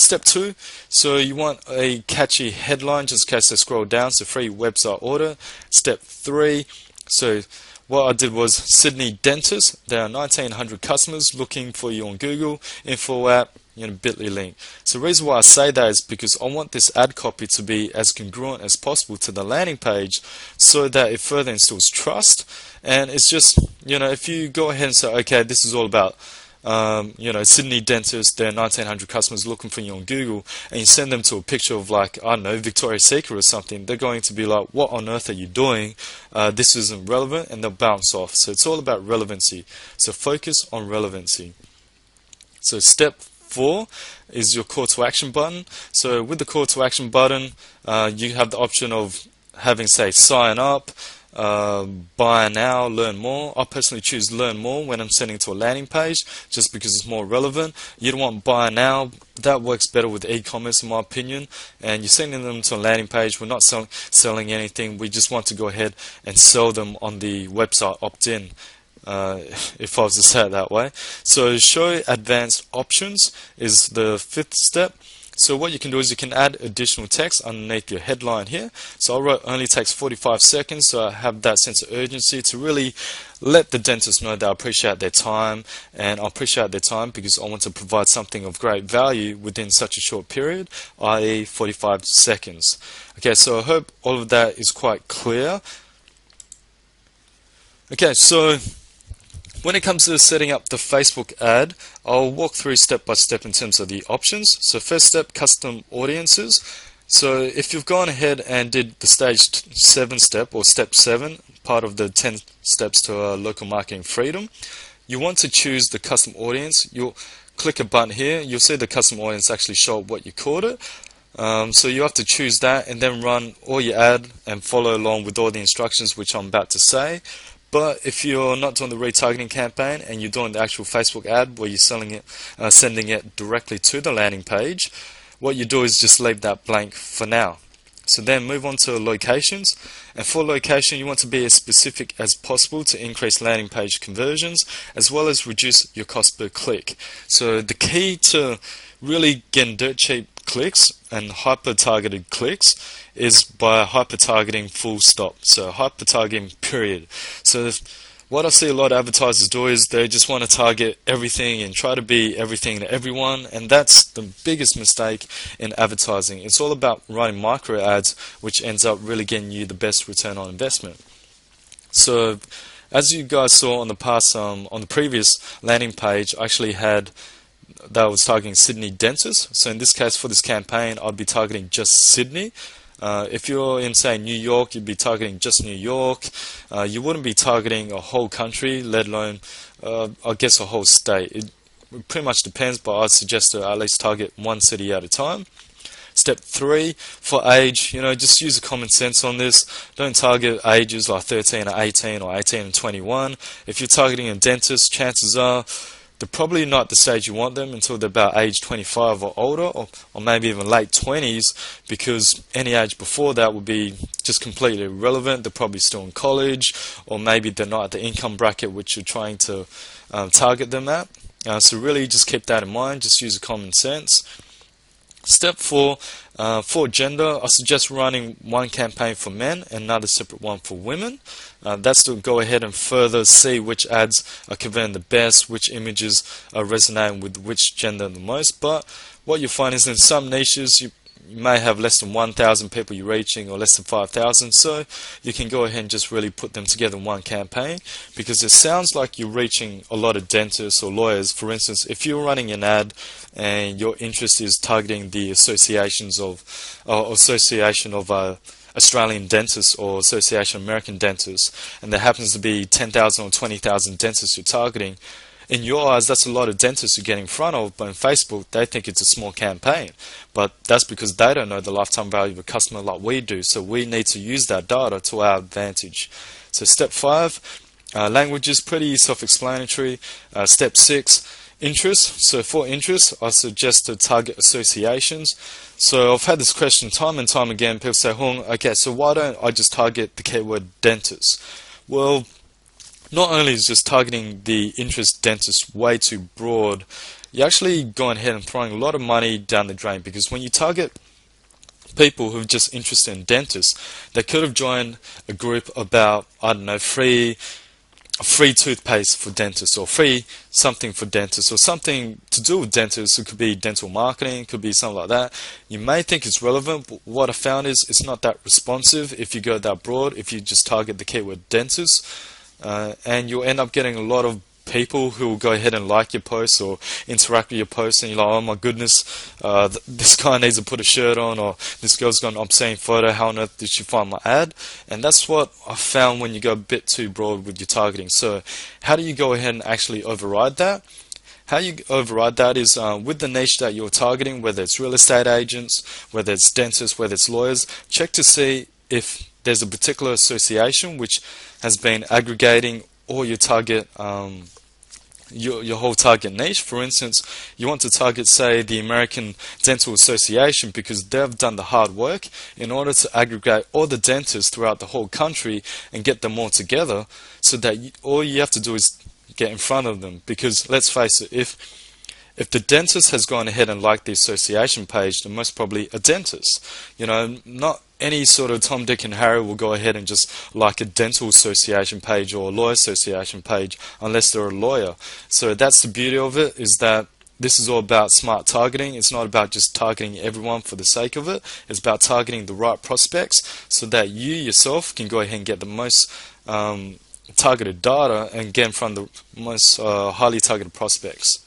Step 2, so you want a catchy headline, just in case they scroll down, so free website order. Step 3, so what I did was Sydney dentist. There are 1,900 customers looking for you on Google. Info app, bit.ly link. So the reason why I say that is because I want this ad copy to be as congruent as possible to the landing page, so that it further instills trust. And it's just, if you go ahead and say, okay, this is all about Sydney dentist, there are 1,900 customers looking for you on Google, and you send them to a picture of, like, I don't know, Victoria's Secret or something, they're going to be like, what on earth are you doing? This isn't relevant, and they'll bounce off. So it's all about relevancy. So focus on relevancy. So step 4 is your call to action button. So with the call to action button, you have the option of having, say, sign up, buy now, learn more. I personally choose learn more when I'm sending to a landing page, just because it's more relevant. You don't want buy now. That works better with e-commerce, in my opinion. And you're sending them to a landing page. We're not selling anything. We just want to go ahead and sell them on the website opt-in. if I was to say it that way. So show advanced options is the fifth step. So what you can do is you can add additional text underneath your headline here. So I wrote only takes 45 seconds, so I have that sense of urgency to really let the dentist know that I appreciate their time, and I appreciate their time because I want to provide something of great value within such a short period, i.e. 45 seconds. Okay, so I hope all of that is quite clear. Okay, so when it comes to setting up the Facebook ad, I'll walk through step by step in terms of the options. So first step, custom audiences. So if you've gone ahead and did the stage 7 step, or step 7, part of the 10 steps to local marketing freedom, you want to choose the custom audience. You'll click a button here. You'll see the custom audience actually show up what you called it. So you have to choose that and then run all your ad and follow along with all the instructions which I'm about to say. But if you're not doing the retargeting campaign and you're doing the actual Facebook ad where you're selling it, sending it directly to the landing page, what you do is just leave that blank for now. So then move on to locations, and for location you want to be as specific as possible to increase landing page conversions as well as reduce your cost per click. So the key to really getting dirt cheap clicks and hyper targeted clicks is by hyper targeting full stop. So hyper targeting period. So what I see a lot of advertisers do is they just want to target everything and try to be everything to everyone, and that's the biggest mistake in advertising. It's all about running micro ads, which ends up really getting you the best return on investment. So as you guys saw on the past on the previous landing page, I actually had that was targeting Sydney dentists. So in this case, for this campaign, I'd be targeting just Sydney. If you're in, say, New York, you'd be targeting just New York. You wouldn't be targeting a whole country, let alone, I guess, a whole state. It pretty much depends, but I'd suggest to at least target one city at a time. Step 3, for age, just use a common sense on this. Don't target ages like 13 or 18 or 18 and 21. If you're targeting a dentist, chances are they're probably not at the stage you want them until they're about age 25 or older, or maybe even late 20s, because any age before that would be just completely irrelevant. They're probably still in college, or maybe they're not at the income bracket which you're trying to target them at. So really just keep that in mind, just use a common sense. Step 4, for gender, I suggest running one campaign for men and another separate one for women. That's to go ahead and further see which ads are converting the best, which images are resonating with which gender the most. But what you find is in some niches you may have less than 1,000 people you're reaching, or less than 5,000, so you can go ahead and just really put them together in one campaign, because it sounds like you're reaching a lot of dentists or lawyers. For instance, if you're running an ad and your interest is targeting the association of Australian dentists or Association of American dentists, and there happens to be 10,000 or 20,000 dentists you're targeting, in your eyes, that's a lot of dentists you get in front of, but in Facebook, they think it's a small campaign. But that's because they don't know the lifetime value of a customer like we do, so we need to use that data to our advantage. So step 5, language is pretty self-explanatory. Step 6, interest. So for interest, I suggest to target associations. So I've had this question time and time again. People say, Hung, okay, so why don't I just target the keyword dentist? Well, not only is just targeting the interest dentist way too broad, you're actually going ahead and throwing a lot of money down the drain, because when you target people who are just interested in dentists, they could have joined a group about, I don't know, free toothpaste for dentists, or free something for dentists, or something to do with dentists. It could be dental marketing, it could be something like that. You may think it's relevant, but what I found is it's not that responsive if you go that broad, if you just target the keyword dentist. And you'll end up getting a lot of people who will go ahead and like your posts or interact with your posts, and you're like, oh my goodness, this guy needs to put a shirt on, or this girl's got an obscene photo, how on earth did she find my ad? And that's what I found when you go a bit too broad with your targeting. So how do you go ahead and actually override that? How you override that is with the niche that you're targeting, whether it's real estate agents, whether it's dentists, whether it's lawyers, check to see if there's a particular association which has been aggregating all your target your whole target niche. For instance, you want to target, say, the American Dental Association because they've done the hard work in order to aggregate all the dentists throughout the whole country and get them all together, so that all you have to do is get in front of them. Because let's face it, if the dentist has gone ahead and liked the association page, then most probably a dentist. Not any sort of Tom, Dick and Harry will go ahead and just like a dental association page or a lawyer association page unless they're a lawyer. So that's the beauty of it, is that this is all about smart targeting. It's not about just targeting everyone for the sake of it. It's about targeting the right prospects so that you yourself can go ahead and get the most targeted data and get in front of the most highly targeted prospects.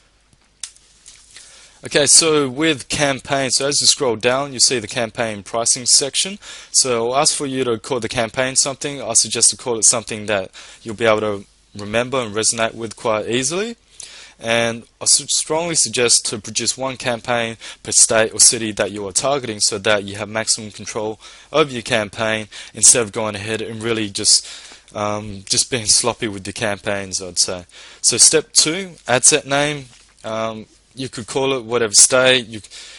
Okay, so with campaigns, so as you scroll down, you see the campaign pricing section. So I'll ask for you to call the campaign something. I suggest to call it something that you'll be able to remember and resonate with quite easily. And I strongly suggest to produce one campaign per state or city that you are targeting, so that you have maximum control over your campaign instead of going ahead and really just being sloppy with your campaigns, I'd say. So step 2, ad set name. You could call it whatever state.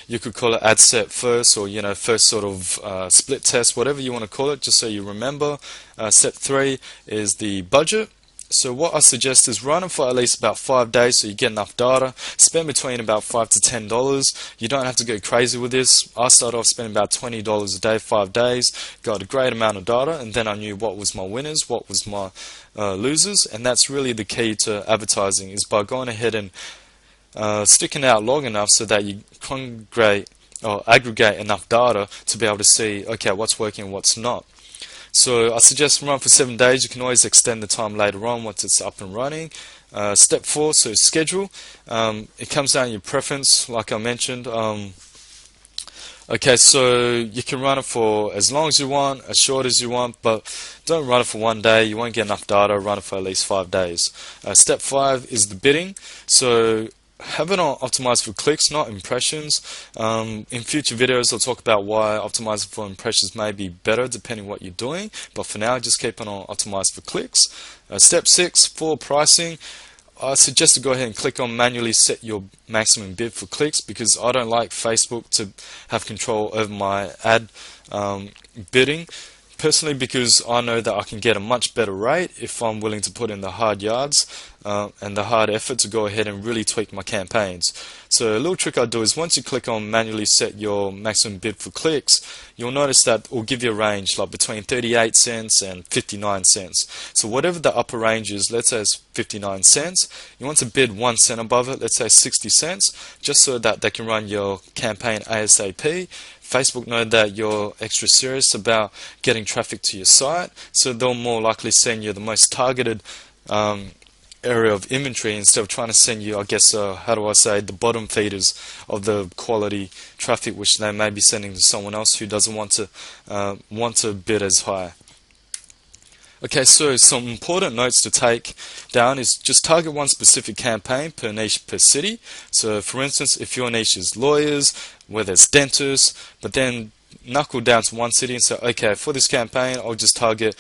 You could call it ad set first, or first sort of split test, whatever you want to call it, just so you remember. Step 3 is the budget. So what I suggest is run it for at least about 5 days, so you get enough data. Spend between about $5 to $10. You don't have to go crazy with this. I started off spending about $20 a day, 5 days. Got a great amount of data, and then I knew what was my winners, what was my losers, and that's really the key to advertising, is by going ahead and sticking out long enough so that you congregate or aggregate enough data to be able to see, okay, what's working and what's not. So I suggest run for 7 days. You can always extend the time later on once it's up and running. Step 4, so schedule. It comes down to your preference, like I mentioned. Okay, so you can run it for as long as you want, as short as you want, but don't run it for 1 day. You won't get enough data. Run it for at least 5 days. Step 5 is the bidding. So have it on optimized for clicks, not impressions. In future videos, I'll talk about why optimizing for impressions may be better depending what you're doing. But for now, just keep it on optimized for clicks. Step 6, for pricing. I suggest to go ahead and click on manually set your maximum bid for clicks, because I don't like Facebook to have control over my ad bidding. Personally, because I know that I can get a much better rate if I'm willing to put in the hard yards and the hard effort to go ahead and really tweak my campaigns. So a little trick I do is, once you click on manually set your maximum bid for clicks, you'll notice that it will give you a range like between 38 cents and 59 cents. So whatever the upper range is, let's say it's 59 cents, you want to bid 1 cent above it, let's say 60 cents, just so that they can run your campaign ASAP. Facebook know that you're extra serious about getting traffic to your site, so they'll more likely send you the most targeted area of inventory instead of trying to send you, I guess, how do I say, the bottom feeders of the quality traffic, which they may be sending to someone else who doesn't want to bid as high. Okay, so some important notes to take down is just target one specific campaign per niche per city. So for instance, if your niche is lawyers, whether it's dentists, but then knuckle down to one city and say, okay, for this campaign, I'll just target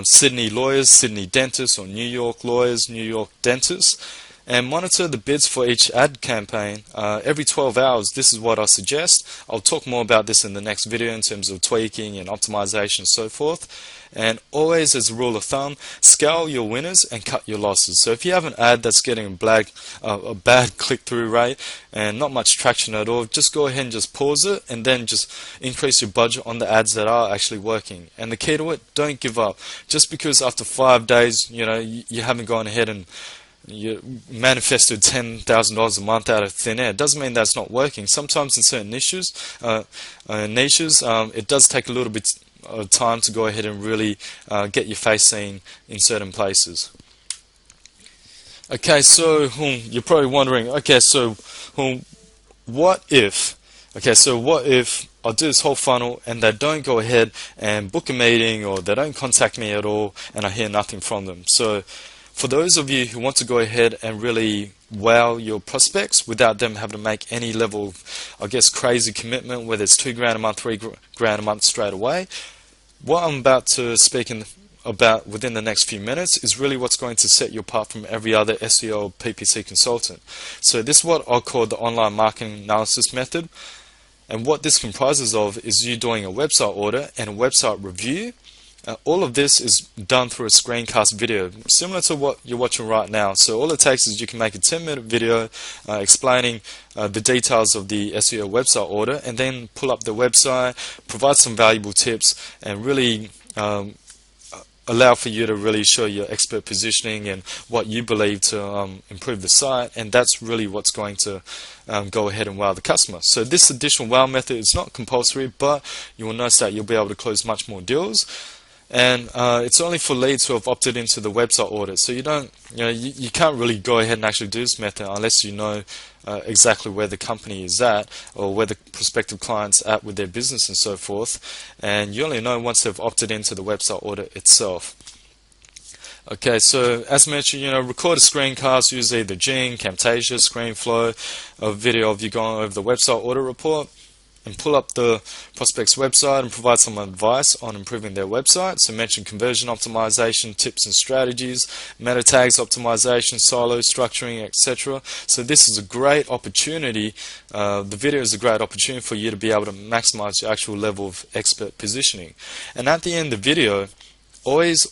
Sydney lawyers, Sydney dentists, or New York lawyers, New York dentists. And monitor the bids for each ad campaign every 12 hours. This is what I suggest. I'll talk more about this in the next video in terms of tweaking and optimization and so forth. And always, as a rule of thumb, scale your winners and cut your losses. So if you have an ad that's getting a bad click-through rate and not much traction at all, just go ahead and just pause it and then just increase your budget on the ads that are actually working. And the key to it, don't give up. Just because after 5 days, you haven't gone ahead and you manifested $10,000 a month out of thin air, doesn't mean that's not working. Sometimes in certain niches, it does take a little bit of time to go ahead and really get your face seen in certain places. Okay, so you're probably wondering, okay, so what if I do this whole funnel and they don't go ahead and book a meeting, or they don't contact me at all and I hear nothing from them? So for those of you who want to go ahead and really wow your prospects without them having to make any level of, I guess, crazy commitment, whether it's $2,000 a month, $3,000 a month straight away, what I'm about to speak about within the next few minutes is really what's going to set you apart from every other SEO or PPC consultant. So this is what I'll call the online marketing analysis method. And what this comprises of is you doing a website audit and a website review. All of this is done through a screencast video, similar to what you're watching right now. So all it takes is you can make a 10-minute video explaining the details of the SEO website audit, and then pull up the website, provide some valuable tips, and really allow for you to really show your expert positioning and what you believe to improve the site. And that's really what's going to go ahead and wow the customer. So this additional wow method is not compulsory, but you will notice that you'll be able to close much more deals. And it's only for leads who have opted into the website audit. So you can't really go ahead and actually do this method unless you know exactly where the company is at, or where the prospective client's at with their business and so forth. And you only know once they've opted into the website audit itself. Okay, so as mentioned, record a screencast, use either Jing, Camtasia, ScreenFlow, a video of you going over the website audit report, and pull up the prospect's website and provide some advice on improving their website. So mention conversion optimization, tips and strategies, meta tags optimization, silo structuring, etc. So this is a great opportunity. The video is a great opportunity for you to be able to maximize your actual level of expert positioning. And at the end of the video, always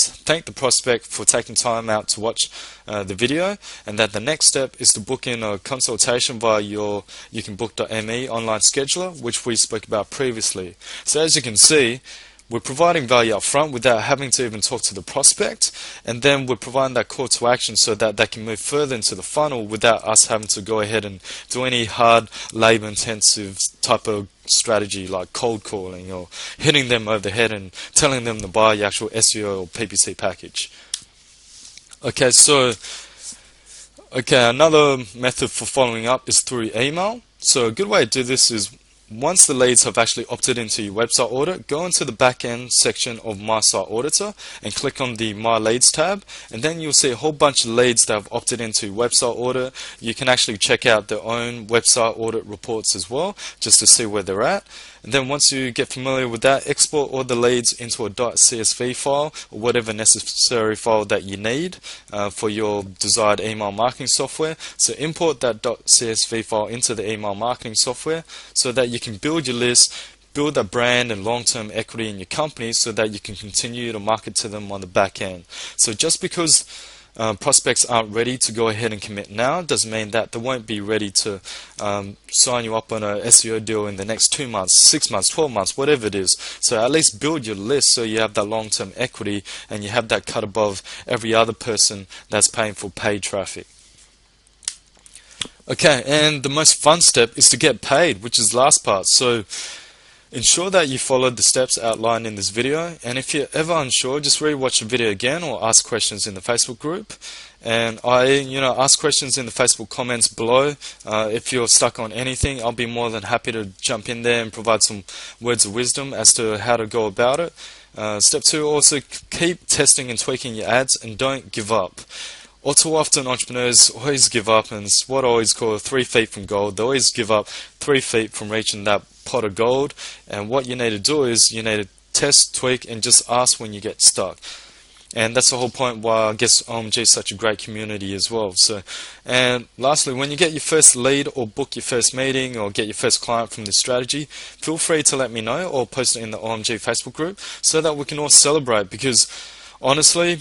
thank the prospect for taking time out to watch the video, and that the next step is to book in a consultation via your youcanbook.me online scheduler, which we spoke about previously. So as you can see, we're providing value up front without having to even talk to the prospect, and then we're providing that call to action so that they can move further into the funnel without us having to go ahead and do any hard labor intensive type of strategy like cold calling or hitting them over the head and telling them to buy your actual SEO or PPC package. Another method for following up is through email. So a good way to do this is, once the leads have actually opted into your website audit, go into the back-end section of My Site Auditor and click on the My Leads tab, and then you'll see a whole bunch of leads that have opted into website audit. You can actually check out their own website audit reports as well, just to see where they're at. And then once you get familiar with that, export all the leads into a .csv file or whatever necessary file that you need for your desired email marketing software. So import that .csv file into the email marketing software so that you can build your list, build a brand and long-term equity in your company so that you can continue to market to them on the back end. So just because prospects aren't ready to go ahead and commit now doesn't mean that they won't be ready to sign you up on a SEO deal in the next 2 months, 6 months, 12 months, whatever it is. So at least build your list so you have that long-term equity and you have that cut above every other person that's paying for paid traffic. Okay, and the most fun step is to get paid, which is the last part. So ensure that you followed the steps outlined in this video, and if you're ever unsure, just re-watch the video again or ask questions in the Facebook group. And ask questions in the Facebook comments below. If you're stuck on anything, I'll be more than happy to jump in there and provide some words of wisdom as to how to go about it. Step 2, also keep testing and tweaking your ads and don't give up. All too often entrepreneurs always give up, and it's what I always call 3 feet from gold. They always give up 3 feet from reaching that pot of gold, and what you need to do is you need to test, tweak, and just ask when you get stuck. And that's the whole point why I guess OMG is such a great community as well. So, and lastly, when you get your first lead or book your first meeting or get your first client from this strategy, feel free to let me know or post it in the OMG Facebook group so that we can all celebrate, because honestly,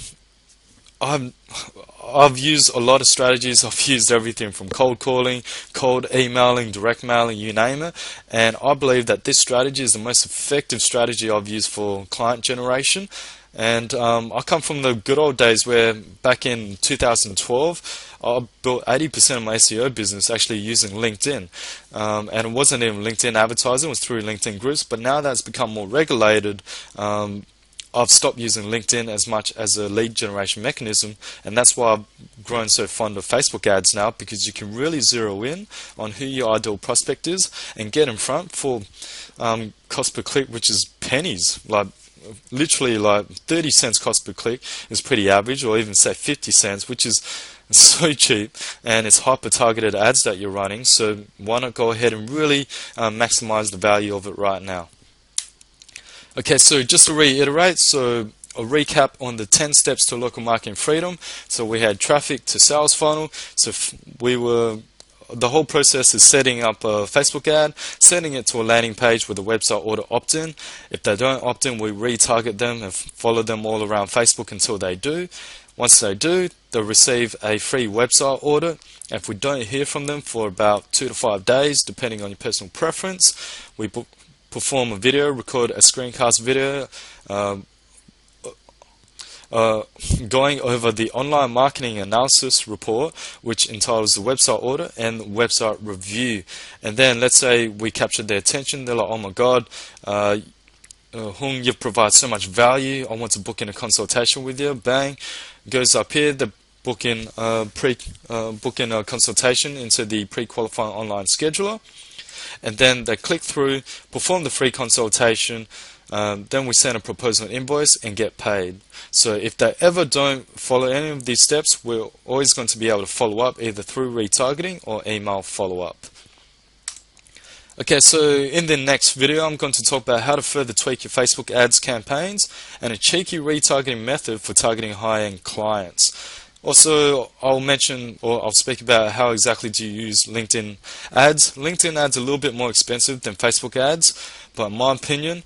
I've used a lot of strategies. I've used everything from cold calling, cold emailing, direct mailing, you name it. And I believe that this strategy is the most effective strategy I've used for client generation. And I come from the good old days where back in 2012, I built 80% of my SEO business actually using LinkedIn. And it wasn't even LinkedIn advertising, it was through LinkedIn groups. But now that's become more regulated, I've stopped using LinkedIn as much as a lead generation mechanism, and that's why I've grown so fond of Facebook ads now, because you can really zero in on who your ideal prospect is and get in front for cost per click, which is pennies. Literally 30 cents cost per click is pretty average, or even say 50 cents, which is so cheap, and it's hyper targeted ads that you're running. So why not go ahead and really maximize the value of it right now? Okay, so just to reiterate, so a recap on the 10 steps to local marketing freedom. So we had traffic to sales funnel. So the whole process is setting up a Facebook ad, setting it to a landing page with a website order opt-in. If they don't opt in, we retarget them and follow them all around Facebook until they do. Once they do, they'll receive a free website order. If we don't hear from them for about 2 to 5 days, depending on your personal preference, we perform a video, record a screencast video going over the online marketing analysis report, which entitles the website order and the website review. And then let's say we captured their attention. They're like, oh my god, Hung, you've provided so much value, I want to book in a consultation with you. Bang, goes up here, the book in a consultation into the pre-qualifying online scheduler, and then they click through, perform the free consultation. Then we send a proposal and invoice and get paid. So if they ever don't follow any of these steps, we're always going to be able to follow up either through retargeting or email follow-up. Okay, so in the next video, I'm going to talk about how to further tweak your Facebook ads campaigns and a cheeky retargeting method for targeting high-end clients. Also, I'll speak about how exactly to use LinkedIn ads. LinkedIn ads are a little bit more expensive than Facebook ads, but in my opinion,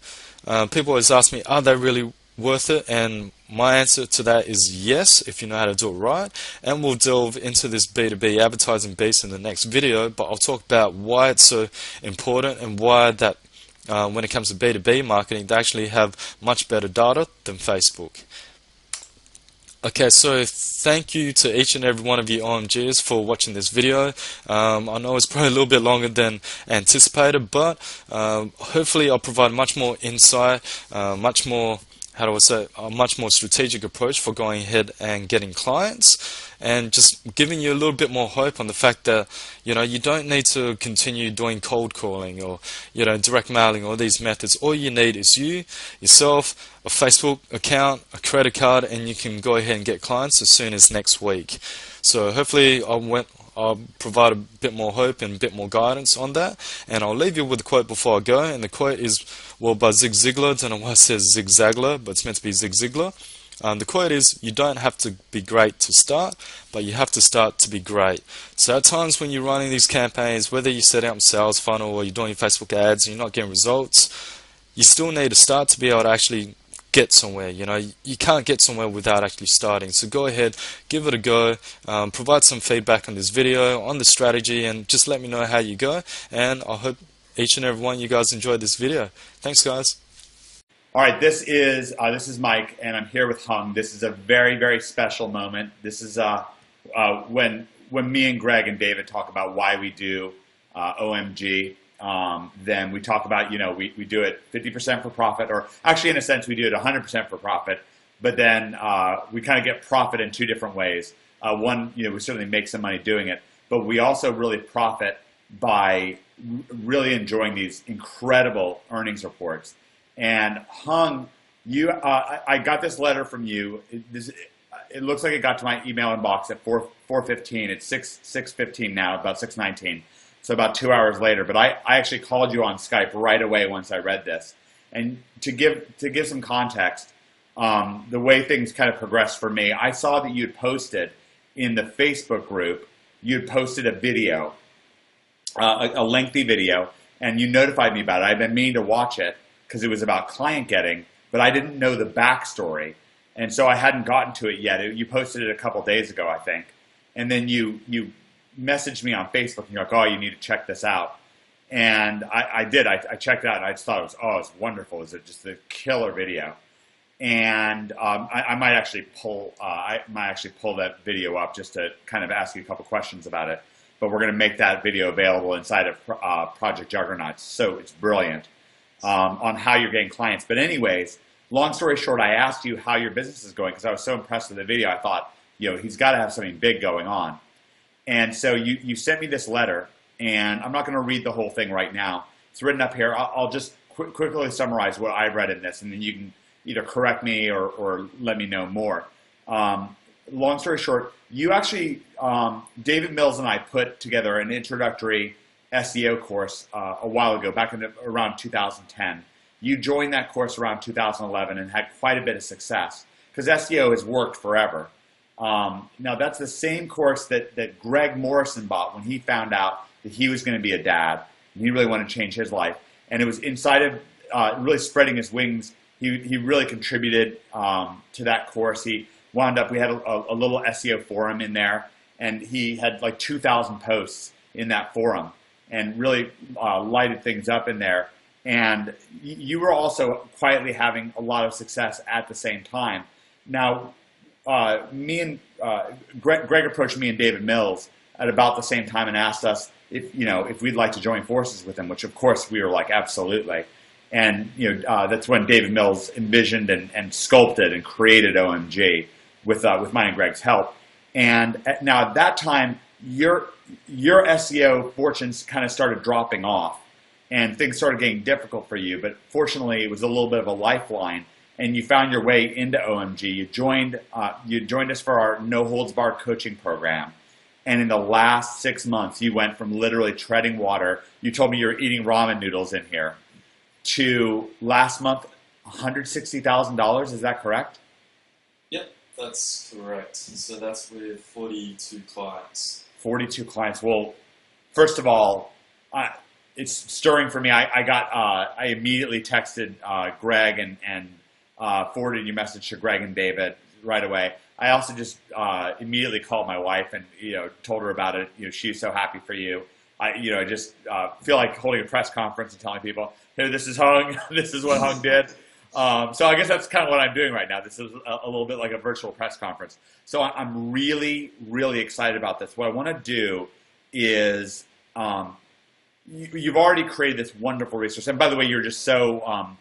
people always ask me, are they really worth it? And my answer to that is yes, if you know how to do it right. And we'll delve into this B2B advertising beast in the next video, but I'll talk about why it's so important and why that when it comes to B2B marketing, they actually have much better data than Facebook. Okay, so thank you to each and every one of you OMGs for watching this video. I know it's probably a little bit longer than anticipated, but hopefully I'll provide much more insight, a much more strategic approach for going ahead and getting clients, and just giving you a little bit more hope on the fact that you don't need to continue doing cold calling or direct mailing, all these methods. All you need is yourself, a Facebook account, a credit card, and you can go ahead and get clients as soon as next week. So hopefully I'll provide a bit more hope and a bit more guidance on that. And I'll leave you with a quote before I go. And the quote is, well, by Zig Ziglar. Don't know why it says Zig Zaglar, but it's meant to be Zig Ziglar. The quote is, you don't have to be great to start, but you have to start to be great. So at times when you're running these campaigns, whether you're setting up a sales funnel or you're doing your Facebook ads and you're not getting results, you still need to start to be able to actually get somewhere. You can't get somewhere without actually starting. So go ahead, give it a go, provide some feedback on this video, on the strategy, and just let me know how you go. And I hope each and every one of you guys enjoyed this video. Thanks, guys. All right, this is Mike, and I'm here with Hung. This is a very, very special moment. This is when me and Greg and David talk about why we do OMG. Then we talk about, we do it 50% for profit, or actually in a sense we do it 100% for profit, but then we kind of get profit in two different ways. One, we certainly make some money doing it, but we also really profit by really enjoying these incredible earnings reports. And Hung, I got this letter from you. It looks like it got to my email inbox at 4:15. It's 6:15 now, about 6:19. So about 2 hours later, but I actually called you on Skype right away once I read this. And to give some context, the way things kind of progressed for me, I saw that you'd posted in the Facebook group, you'd posted a video, a lengthy video, and you notified me about it. I'd been meaning to watch it because it was about client getting, but I didn't know the backstory. And so I hadn't gotten to it yet. You posted it a couple days ago, I think. And then you messaged me on Facebook and you're like, oh, you need to check this out. And I did. I checked it out and I just thought it was wonderful. It was just a killer video. And I might actually pull that video up just to kind of ask you a couple questions about it. But we're going to make that video available inside of Project Juggernaut. So it's brilliant on how you're getting clients. But anyways, long story short, I asked you how your business is going because I was so impressed with the video. I thought, he's got to have something big going on. And so you sent me this letter, and I'm not going to read the whole thing right now. It's written up here. I'll just quickly summarize what I read in this, and then you can either correct me or let me know more. Long story short, you actually, David Mills and I put together an introductory SEO course a while ago, back in around 2010. You joined that course around 2011 and had quite a bit of success because SEO has worked forever. Now, that's the same course that Greg Morrison bought when he found out that he was going to be a dad and he really wanted to change his life. And it was inside of really spreading his wings. He really contributed to that course. He wound up, we had a little SEO forum in there, and he had like 2,000 posts in that forum and really lighted things up in there. And you were also quietly having a lot of success at the same time. Now, Greg approached me and David Mills at about the same time and asked us if we'd like to join forces with him, which of course we were like, absolutely. And that's when David Mills envisioned and sculpted and created OMG with mine and Greg's help. And now at that time, your SEO fortunes kind of started dropping off, and things started getting difficult for you. But fortunately, it was a little bit of a lifeline, and you found your way into OMG. You joined us for our No Holds Barred coaching program. And in the last 6 months, you went from literally treading water. You told me you were eating ramen noodles in here, to last month, $160,000. Is that correct? Yep, that's correct. So that's with 42 clients. 42 clients. Well, first of all, it's stirring for me. I immediately texted Greg and forwarded your message to Greg and David right away. I also just immediately called my wife and told her about it. She's so happy for you. I just feel like holding a press conference and telling people, hey, this is Hung. This is what Hung did. So I guess that's kind of what I'm doing right now. This is a little bit like a virtual press conference. So I'm really, really excited about this. What I want to do is you've already created this wonderful resource. And by the way, you're just so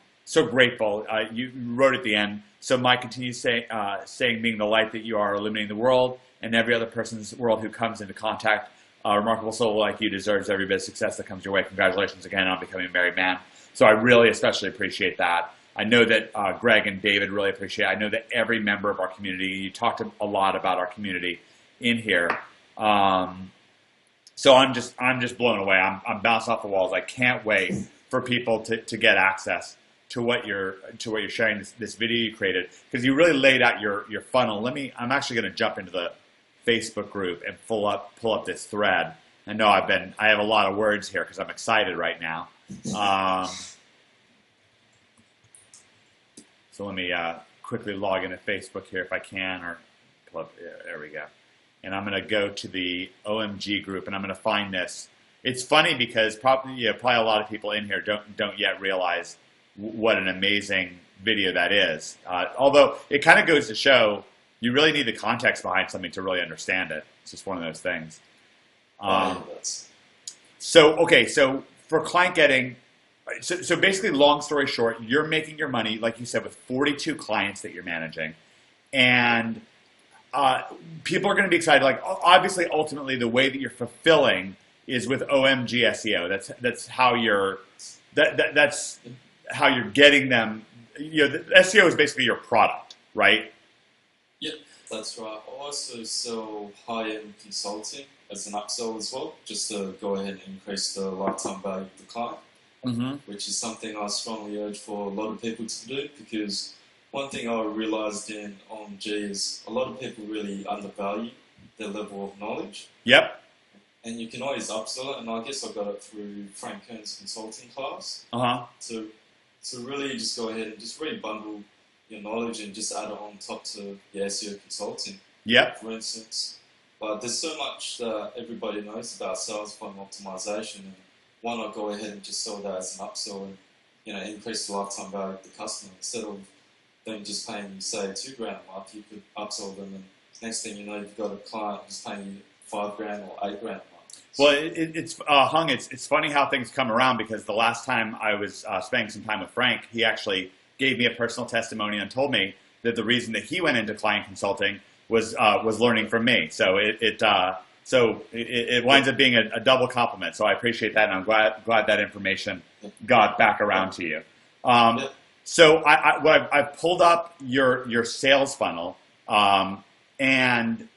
grateful. You wrote at the end, so Mike continues saying, being the light that you are, illuminating the world and every other person's world who comes into contact. A remarkable soul like you deserves every bit of success that comes your way. Congratulations again on becoming a married man. So I really especially appreciate that. I know that Greg and David really appreciate it. I know that every member of our community, you talked a lot about our community in here. So I'm just blown away. I'm bouncing off the walls. I can't wait for people to get access to what you're sharing, this video you created, because you really laid out your funnel. I'm actually going to jump into the Facebook group and pull up this thread. I know I have a lot of words here because I'm excited right now. So let me quickly log into Facebook here if I can, or pull up, there we go. And I'm going to go to the OMG group and I'm going to find this. It's funny because probably a lot of people in here don't yet realize what an amazing video that is. Although it kind of goes to show you really need the context behind something to really understand it. It's just one of those things. So for client getting, so basically, long story short, you're making your money, like you said, with 42 clients that you're managing. And people are going to be excited. Like, obviously, ultimately, the way that you're fulfilling is with OMG SEO. That's how that's how you're getting them. The SEO is basically your product, right? Yep, that's right. I also sell high-end consulting as an upsell as well, just to go ahead and increase the lifetime value of the client, which is something I strongly urge for a lot of people to do, because one thing I realized in OMG is a lot of people really undervalue their level of knowledge. Yep. And you can always upsell it, and I guess I got it through Frank Kern's consulting class. To really just go ahead and just rebundle your knowledge and just add it on top to your SEO consulting. Yep. For instance. But there's so much that everybody knows about sales funnel optimization, and why not go ahead and just sell that as an upsell and increase the lifetime value of the customer instead of them just paying you, say, $2,000 a month. You could upsell them, and next thing you know, you've got a client who's paying you $5,000 or $8,000 a month. Well, it's Hung. It's funny how things come around, because the last time I was spending some time with Frank, he actually gave me a personal testimony and told me that the reason that he went into client consulting was learning from me. So it winds up being a double compliment. So I appreciate that, and I'm glad that information got back around to you. So I've pulled up your sales funnel, and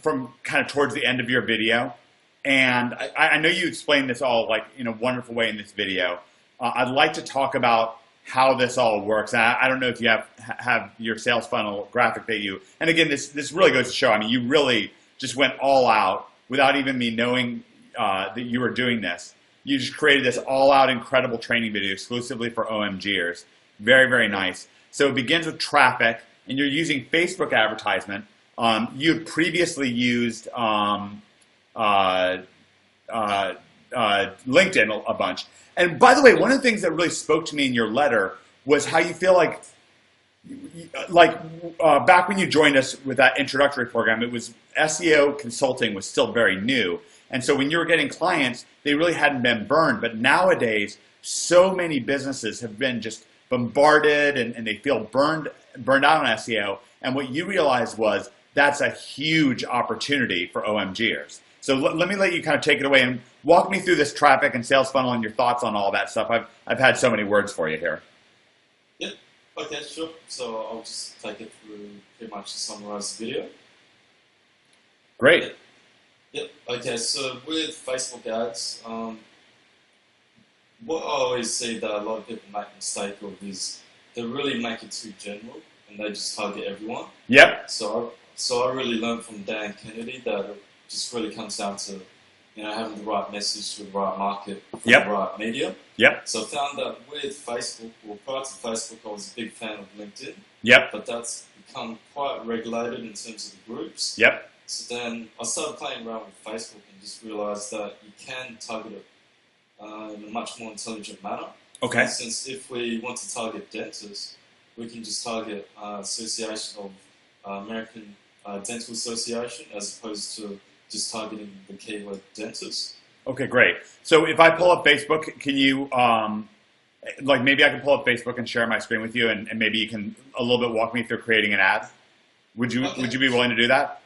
from kind of towards the end of your video. And I know you explained this all in a wonderful way in this video. I'd like to talk about how this all works. And I don't know if you have your sales funnel graphic that you, and again, this really goes to show, I mean, you really just went all out without even me knowing that you were doing this. You just created this all-out incredible training video exclusively for OMGers. Very, very nice. So it begins with traffic, and you're using Facebook advertisement. You had previously used LinkedIn a bunch. And by the way, one of the things that really spoke to me in your letter was how you feel like back when you joined us with that introductory program, it was SEO consulting was still very new. And so when you were getting clients, they really hadn't been burned. But nowadays, so many businesses have been just bombarded and they feel burned out on SEO. And what you realized was that's a huge opportunity for OMGers. So let me let you kind of take it away and walk me through this traffic and sales funnel and your thoughts on all that stuff. I've had so many words for you here. Yep. Okay, sure. So I'll just take it through pretty much to summarize the video. Great. Yep. Okay, so with Facebook ads, what I always see that a lot of people make a mistake of is they really make it too general and they just target everyone. Yep. So I really learned from Dan Kennedy that it just really comes down to having the right message to the right market for the right media. Yep. So I found that with Facebook, well, prior to Facebook, I was a big fan of LinkedIn. Yep. But that's become quite regulated in terms of the groups. Yep. So then I started playing around with Facebook and just realized that you can target it in a much more intelligent manner. Okay. For instance, if we want to target dentists, we can just target Association of American Dental Association as opposed to just targeting the keyword dentist. Okay, great. So if I pull up Facebook, can you, maybe I can pull up Facebook and share my screen with you and maybe you can a little bit walk me through creating an ad? Would you be willing to do that?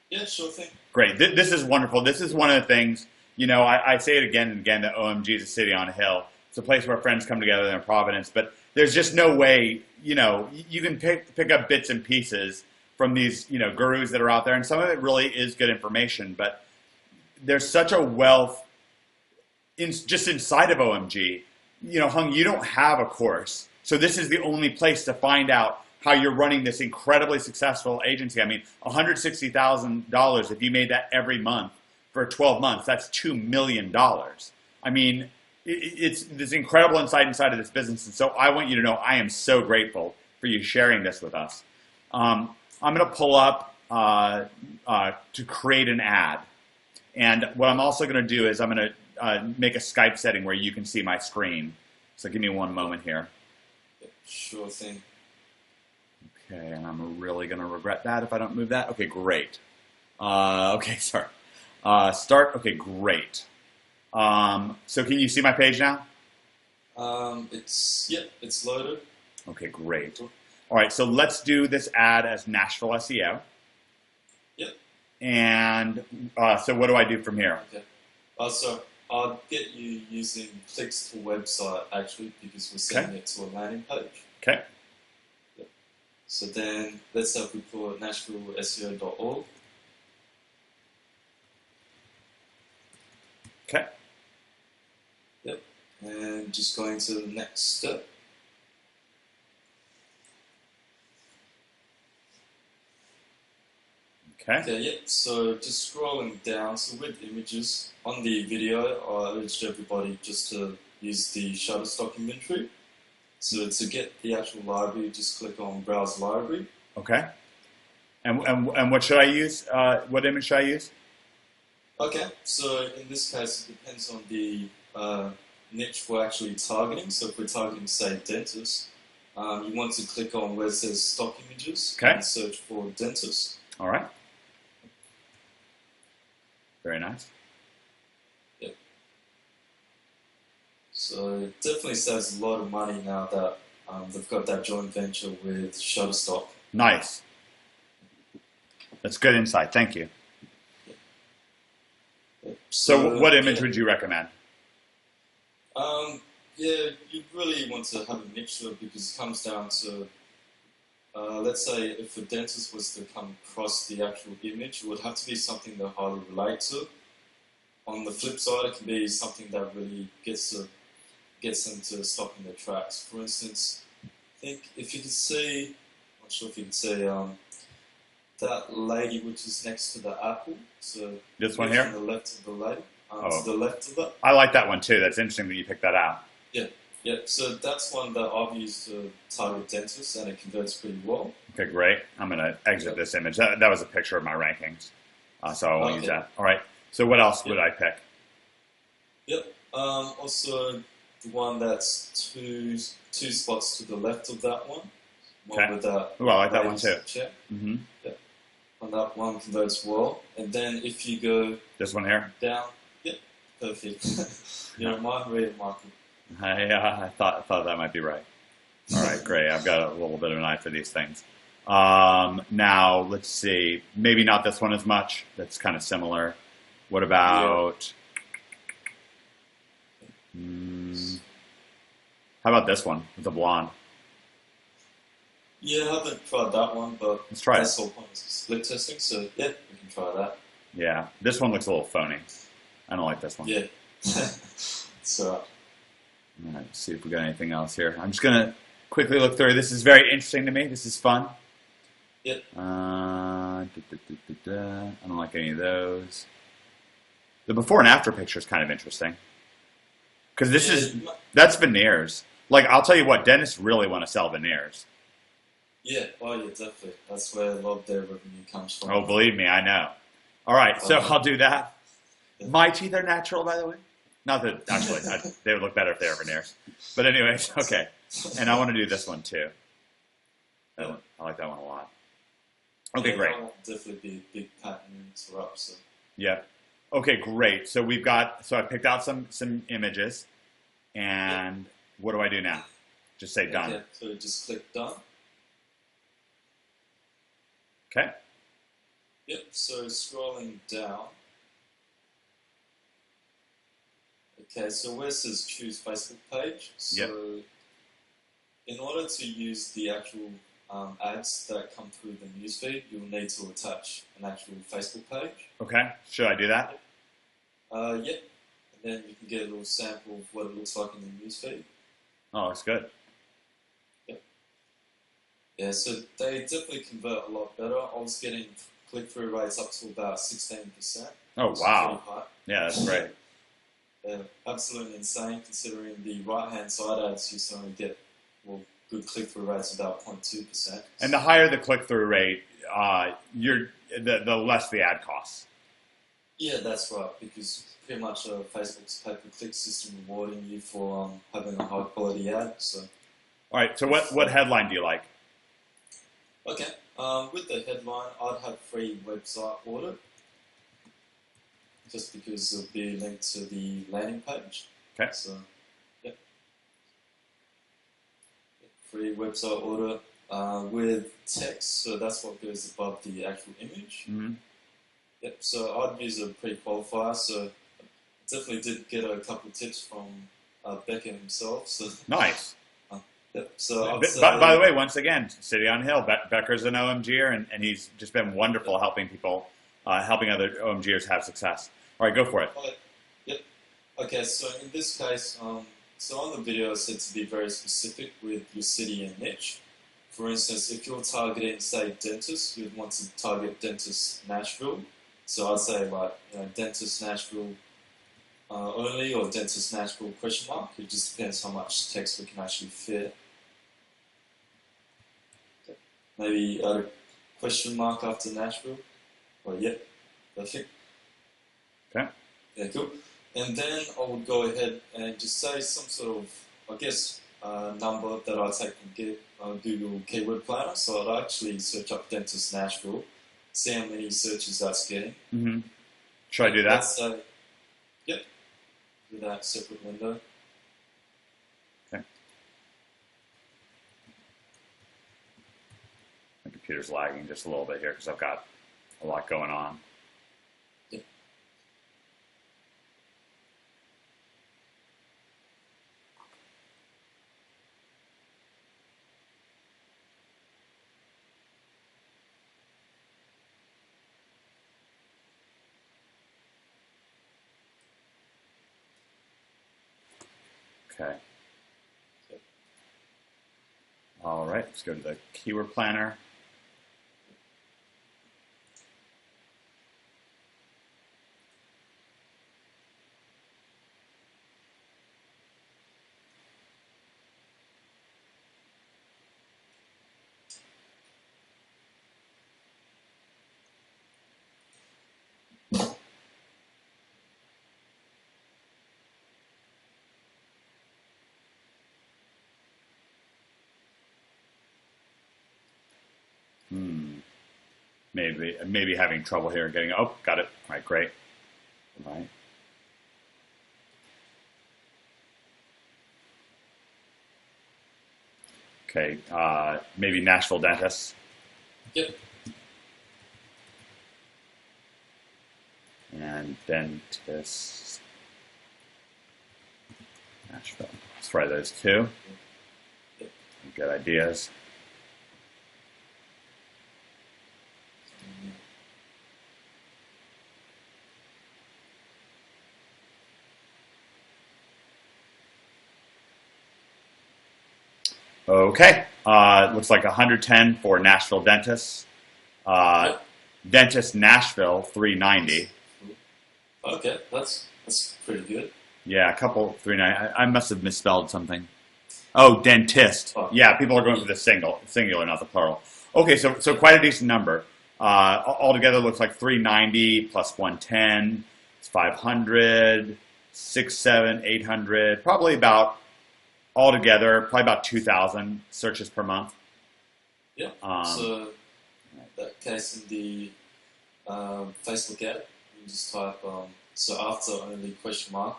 Yeah, sure thing. Great. This is wonderful. This is one of the things, I say it again and again that OMG is a city on a hill. It's a place where friends come together in Providence, but there's just no way, you can pick up bits and pieces from these, gurus that are out there, and some of it really is good information, but there's such a wealth just inside of OMG. Hung, you don't have a course, so this is the only place to find out how you're running this incredibly successful agency. I mean, $160,000, if you made that every month for 12 months, that's $2 million. I mean, it's this incredible insight inside of this business. And so I want you to know I am so grateful for you sharing this with us. I'm going to pull up to create an ad. And what I'm also going to do is I'm going to make a Skype setting where you can see my screen. So give me one moment here. Sure thing. Okay, and I'm really going to regret that if I don't move that. Okay, great. Okay, sorry. Start. Okay, great. So can you see my page now? It's loaded. Okay, great. All right, so let's do this ad as Nashville SEO. Yep. And so what do I do from here? Okay. So I'll get you using clicks to website actually because we're sending it to a landing page. Okay. So then let's say we call it NashvilleSEO.org. Okay. Yep. And just going to the next step. Okay. Yep. So just scrolling down. So with images on the video, I urged everybody just to use the Shutterstock inventory. So to get the actual library, just click on Browse Library. Okay. And what should I use? What image should I use? Okay. So in this case, it depends on the niche we're actually targeting. So if we're targeting, say, dentists, you want to click on where it says Stock Images and search for dentist. All right. Very nice. Yep. So it definitely saves a lot of money now that they've got that joint venture with Shutterstock. Nice. That's good insight. Thank you. Yep. So what image would you recommend? Yeah, you really want to have a mixture because it comes down to, let's say if a dentist was to come across the actual image, it would have to be something they highly relate to. On the flip side, it can be something that really gets gets them to stop in their tracks. For instance, I think if you can see, I'm not sure if you can see that lady which is next to the apple. So this one here? To the left of the lady. To the left of that. I like that one too. That's interesting that you picked that out. Yeah. Yeah, so that's one that I've used to target dentists, and it converts pretty well. Okay, great. I'm going to exit this image. That was a picture of my rankings, so I won't use that. All right. So what else would I pick? Yep. Also, the one that's two spots to the left of that one. Okay. With that. Ooh, I like that one too. Mm-hmm. Yep. And that one converts well. And then if you go this one here down, yep, perfect. You don't mind reading, Michael. I thought that might be right. All right, great. I've got a little bit of an eye for these things. Now, let's see. Maybe not this one as much. That's kind of similar. What about... how about this one with the blonde? Yeah, I haven't tried that one, but let's try that's all point of split testing, so yeah, we can try that. Yeah, this one looks a little phony. I don't like this one. Yeah. So... All right, let's see if we got anything else here. I'm just going to quickly look through. This is very interesting to me. This is fun. Yep. I don't like any of those. The before and after picture is kind of interesting. Because that's veneers. Like, I'll tell you what, dentists really want to sell veneers. Yeah, oh yeah, definitely. That's where a lot of their revenue comes from. Oh, believe me, I know. All right, so I'll do that. Yeah. My teeth are natural, by the way. Not that, actually, they would look better if they were veneers. But anyways, okay. And I want to do this one, too. I like that one a lot. Okay, yeah, great. That will definitely be a big pattern interrupt. So. Yeah. Okay, great. So we've got, so I picked out some images. And what do I do now? Just say done. Yeah, so just click done. Okay. Yep, so scrolling down. Okay, so where it says choose Facebook page, so in order to use the actual ads that come through the newsfeed, you'll need to attach an actual Facebook page. Okay, should I do that? Yep, and then you can get a little sample of what it looks like in the newsfeed. Oh, that's good. Yep. Yeah, so they definitely convert a lot better. I was getting click-through rates up to about 16%. Oh, wow. Yeah, that's great. Absolutely insane considering the right-hand side ads used to only get good click-through rates about 0.2%. And the higher the click-through rate, the less the ad costs. Yeah, that's right, because pretty much Facebook's pay-per-click system rewarding you for having a high-quality ad. So. All right, so what headline do you like? Okay, with the headline, I'd have free website audit. Just because it'll be linked to the landing page. Okay. So, yep. Free website order with text, so that's what goes above the actual image. Mm-hmm. Yep. So I'd use a pre-qualifier. So I definitely did get a couple of tips from Becker himself. So nice. Yep. So by the way, once again, City on Hill, Becker's an OMGer, and he's just been wonderful helping people. Helping other OMGers have success. All right, go for it. Yep. Okay, so in this case, so on the video I said to be very specific with your city and niche. For instance, if you're targeting, say, dentists, you'd want to target Dentist Nashville. So I'd say, like, Dentist Nashville only or Dentist Nashville ? It just depends how much text we can actually fit. Maybe add a question mark after Nashville. Well, yep, perfect. Okay. Yeah, cool. And then I would go ahead and just say some sort of, I guess, number that I take from Google Keyword Planner. So I'd actually search up Dentist Nashville, see how many searches that's getting. Mm-hmm. Should I do that? Yep. Do that separate window. Okay. My computer's lagging just a little bit here because I've got a lot going on. Yep. Okay. All right, let's go to the keyword planner. Maybe having trouble here getting. Oh, got it. All right, great. All right. Okay, maybe Nashville dentist. Yep. And dentist. Nashville. Let's try those two. Yep. Good ideas. Okay, looks like 110 for Nashville dentists. Dentist Nashville 390. Okay, that's pretty good. Yeah, a couple 390. I must have misspelled something. Oh, dentist. Oh. Yeah, people are going for the singular, not the plural. Okay, so quite a decent number. Altogether looks like 390 plus 110. It's 500, 6, 7, 800. Probably about altogether, probably about 2,000 searches per month. Yeah. So in that case, in the Facebook ad, you just type so after only question mark,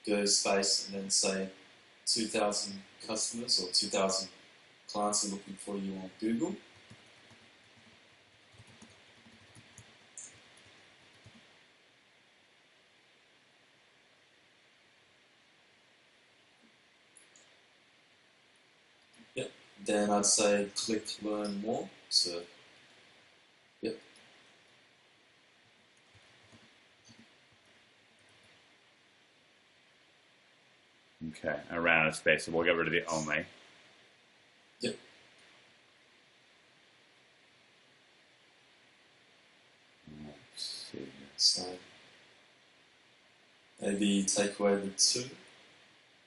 go space and then say 2,000 customers or 2,000 clients are looking for you on Google. Yep. Then I'd say click learn more. So, yep. Okay, I ran out of space, so we'll get rid of the only. Yep. Let's see. So maybe take away the 2.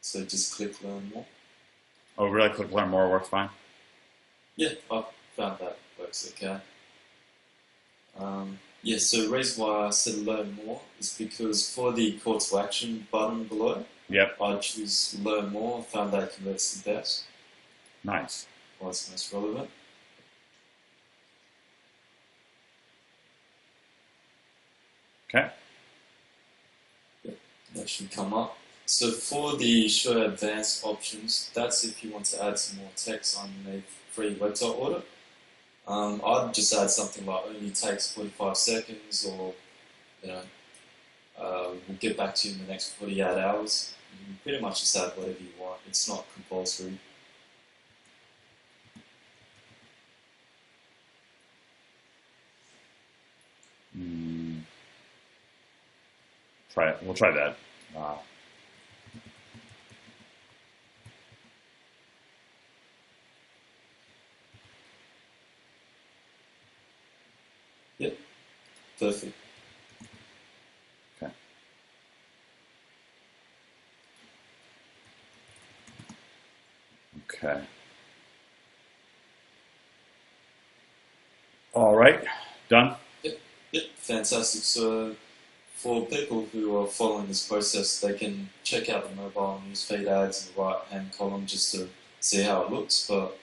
So just click learn more. Oh, really? Click learn more works fine? Yeah, I found that works okay. Yeah, so the reason why I said learn more is because for the call to action button below, Yep. I choose learn more. I found that converts the best. Nice. Why it's most relevant. Okay. Yep, that should come up. So for the show advanced options, that's if you want to add some more text underneath free website order. I'd just add something like only takes 45 seconds or, you know, we'll get back to you in the next 48 hours. You can pretty much just add whatever you want. It's not compulsory. Try it. We'll try that. Yep, perfect. Okay. Okay. All right. Done? Yep, fantastic. So for people who are following this process, they can check out the mobile newsfeed ads in the right-hand column just to see how it looks. But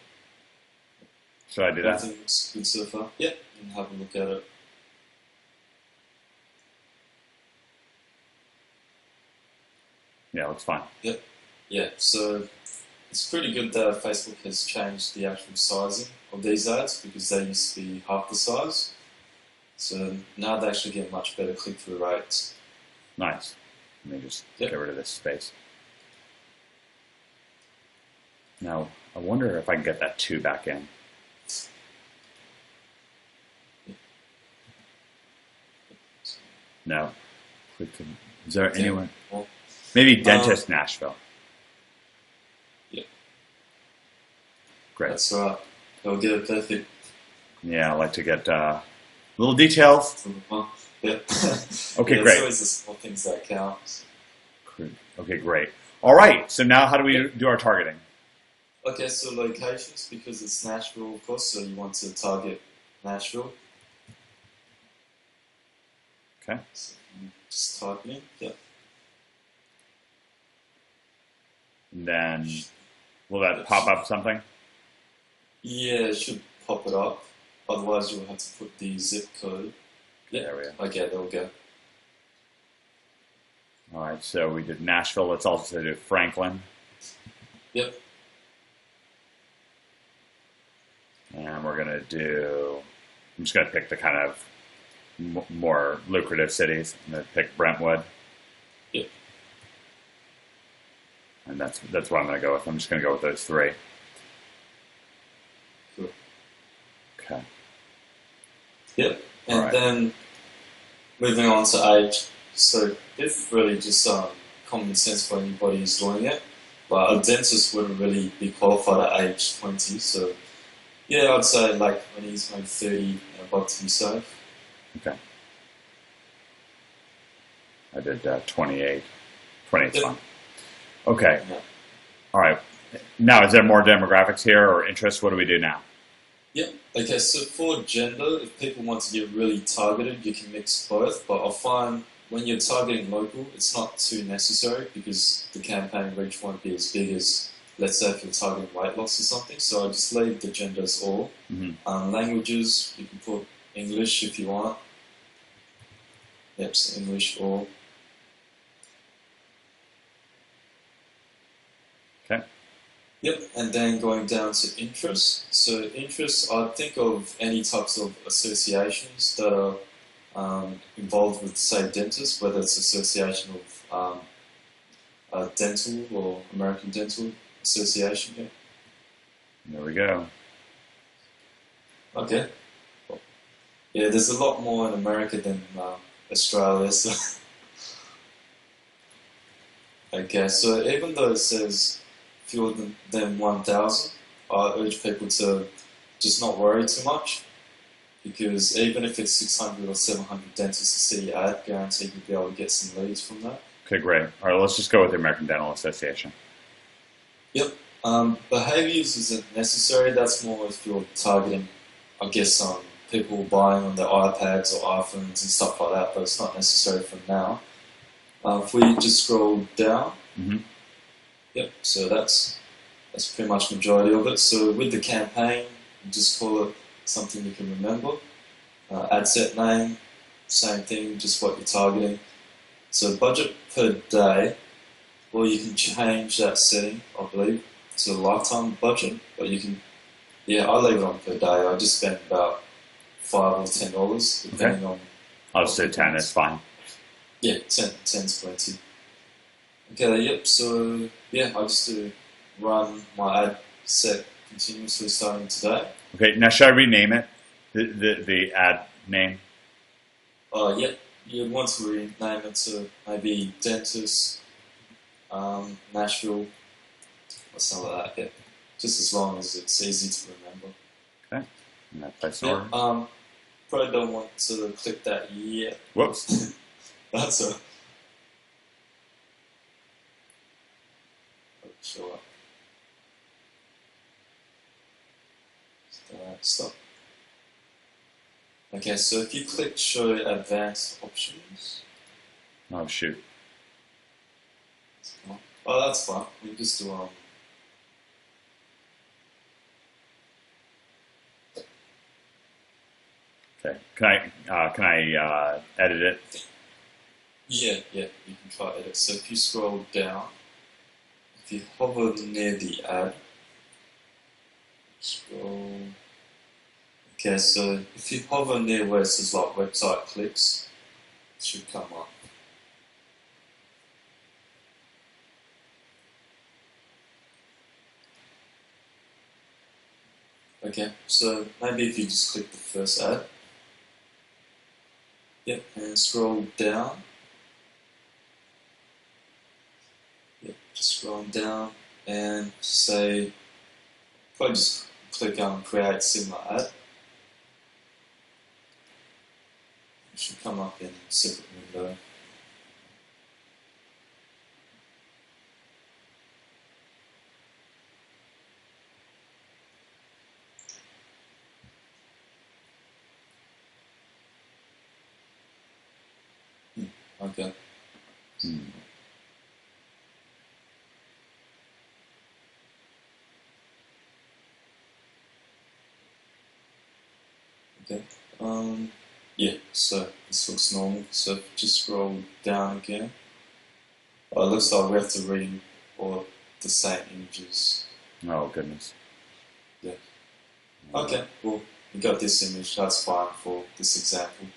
Should I do that? everything looks good so far. Yep, and have a look at it. Yeah, looks fine. Yep. Yeah, so it's pretty good that Facebook has changed the actual sizing of these ads because they used to be half the size. So now they actually get much better click-through rates. Nice. Let me just get rid of this space. Now, I wonder if I can get that 2 back in. No. Is there anyone? Well, Maybe Dentist Nashville. Yeah. Great. That's right. They'll get it perfect. Yeah, I like to get little details. Yep. Okay, yeah, great. It's always the small things that count. Okay, great. All right, so now how do we do our targeting? Okay, so locations, because it's Nashville, of course, so you want to target Nashville. Okay. So you just type it in, yeah. And then will that pop up something? Yeah, it should pop it up. Otherwise, you'll have to put the zip code. Yeah, There we go. okay, there we go. All right, so we did Nashville. Let's also do Franklin. Yep. And we're going to do, I'm just going to pick the kind of more lucrative cities. I'm going to pick Brentwood. Yep. And that's what I'm going to go with. I'm just going to go with those three. Cool. Okay. Yep. And right. then moving on to age. So it's really just common sense for anybody who's doing it. But a dentist wouldn't really be qualified at age 20. So yeah, I'd say like when he's maybe 30 and above to be safe. Okay. I did 28. 28's Yep. fine. Okay. Yeah. All right. Now, is there more demographics here or interests? What do we do now? Yep. Okay, so for gender, if people want to get really targeted, you can mix both. But I find when you're targeting local, it's not too necessary because the campaign reach won't be as big as, let's say, if you're targeting weight loss or something. So I just leave the genders all. Mm-hmm. Languages, you can put English if you want. Yep, so English all. Okay. Yep, and then going down to interests. So interests, I'd think of any types of associations that are involved with, say, dentists, whether it's association of dental or American Dental Association. Yeah. There we go. Okay. Yeah, there's a lot more in America than Australia. So. Okay, so even though it says fewer than 1,000, I urge people to just not worry too much, because even if it's 600 or 700 dentists to see your ad, guaranteed you'll be able to get some leads from that. Okay, great. All right, let's just go with the American Dental Association. Yep. Behaviors isn't necessary. That's more if you're targeting, I guess, people buying on their iPads or iPhones and stuff like that, but it's not necessary for now. If we just scroll down, yep, so that's pretty much the majority of it. So with the campaign, you just call it something you can remember. Ad set name, same thing, just what you're targeting. So budget per day, well, you can change that setting, I believe, to lifetime budget, but you can, yeah, I leave it on per day. I just spend about $5 or $10, depending on. I'll just say 10, it's fine. Yeah, 10's plenty. Okay, yep, so yeah, I just do run my ad set continuously starting today. Okay, now should I rename it? The ad name? Yep, you'd want to rename it to maybe Dentist, Nashville, or something like that, yeah. Just as long as it's easy to remember. Okay, and that place Yeah, order. probably don't want to click that yet. Whoops. That's a... Sure. Stop. Okay, so if you click show advanced options. Oh, shoot. Oh, that's fine. We can just do Okay, can I edit it? Yeah, you can try edit. So if you scroll down, if you hover near the ad, scroll. Okay, so if you hover near where it says like website clicks, it should come up. Okay, so maybe if you just click the first ad. Yep, and scroll down. Yep, just scrolling down and say, probably just click create similar ad. It should come up in a separate window. Okay. Okay. Yeah, so this looks normal. So if you just scroll down again, it looks like we have to re-import the same images. Oh, goodness. Yeah. Okay, well, we got this image. That's fine for this example.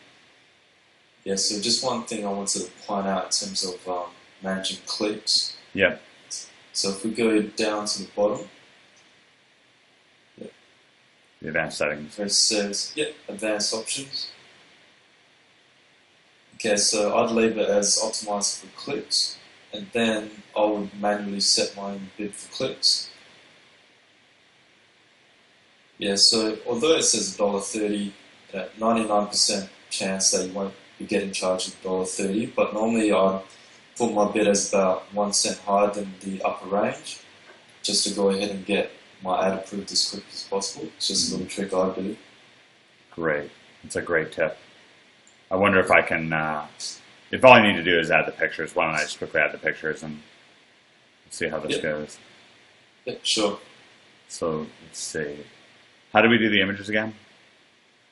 Yeah, so just one thing I wanted to point out in terms of managing clicks. Yep. So if we go down to the bottom, The advanced settings. where it says, advanced options. Okay, so I'd leave it as optimized for clicks, and then I would manually set my own bid for clicks. Yeah, so although it says $1.30, 99% chance that you won't be getting charged $1.30, but normally I'd put my bid as about 1 cent higher than the upper range, just to go ahead and get my ad approved as quick as possible. It's just a little trick I do. Great. It's a great tip. I wonder if I can, if all I need to do is add the pictures, why don't I just quickly add the pictures and see how this goes. Yeah, sure. So let's see. How do we do the images again?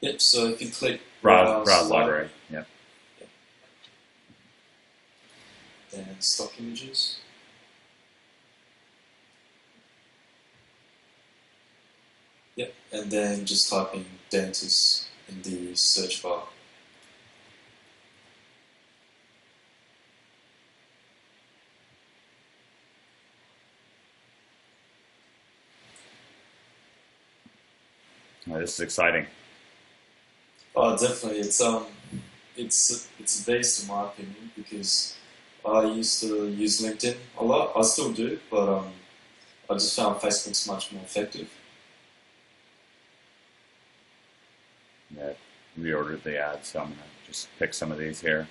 Yep, so if you click Browse library. Yep. Then stock images. Yep, and then just type in dentist in the search bar. Oh, this is exciting. Oh, definitely. It's a beast in my opinion, because I used to use LinkedIn a lot. I still do, but I just found Facebook's much more effective. Yeah, reordered the ads, so I'm going to just pick some of these here.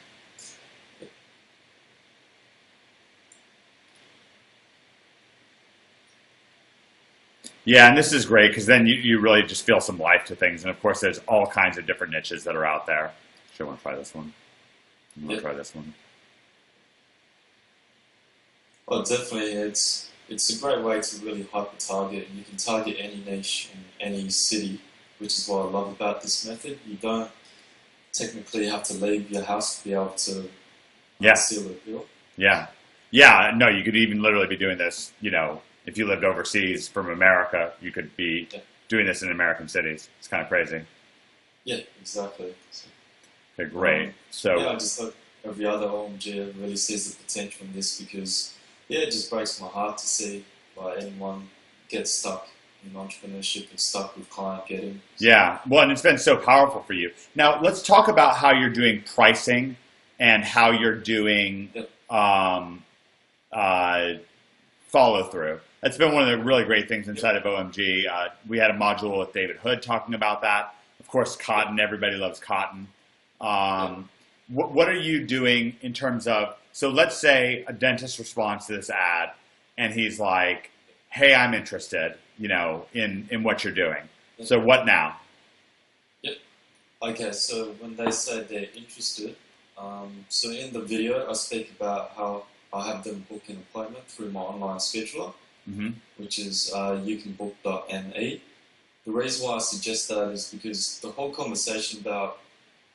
Yeah, and this is great because then you really just feel some life to things. And of course, there's all kinds of different niches that are out there. Sure, I want to try this one. I'm going to try this one. Well, definitely, it's a great way to really hyper target, and you can target any niche in any city, which is what I love about this method. You don't technically have to leave your house to be able to seal a deal. Yeah. Yeah, no, you could even literally be doing this, you know, if you lived overseas from America, you could be doing this in American cities. It's kind of crazy. Yeah, exactly. So, okay, great. So yeah, I just hope every other OMG really sees the potential in this, because it just breaks my heart to see anyone get stuck in entrepreneurship and stuck with client getting. Yeah, well, and it's been so powerful for you. Now, let's talk about how you're doing pricing and how you're doing follow through. That's been one of the really great things inside of OMG. We had a module with David Hood talking about that. Of course, cotton. Everybody loves cotton. What are you doing in terms of, so let's say a dentist responds to this ad and he's like, hey, I'm interested, you know, in what you're doing. So what now? Yep. Okay, so when they say they're interested, so in the video I speak about how I have them book an appointment through my online scheduler, which is youcanbook.me. The reason why I suggest that is because the whole conversation about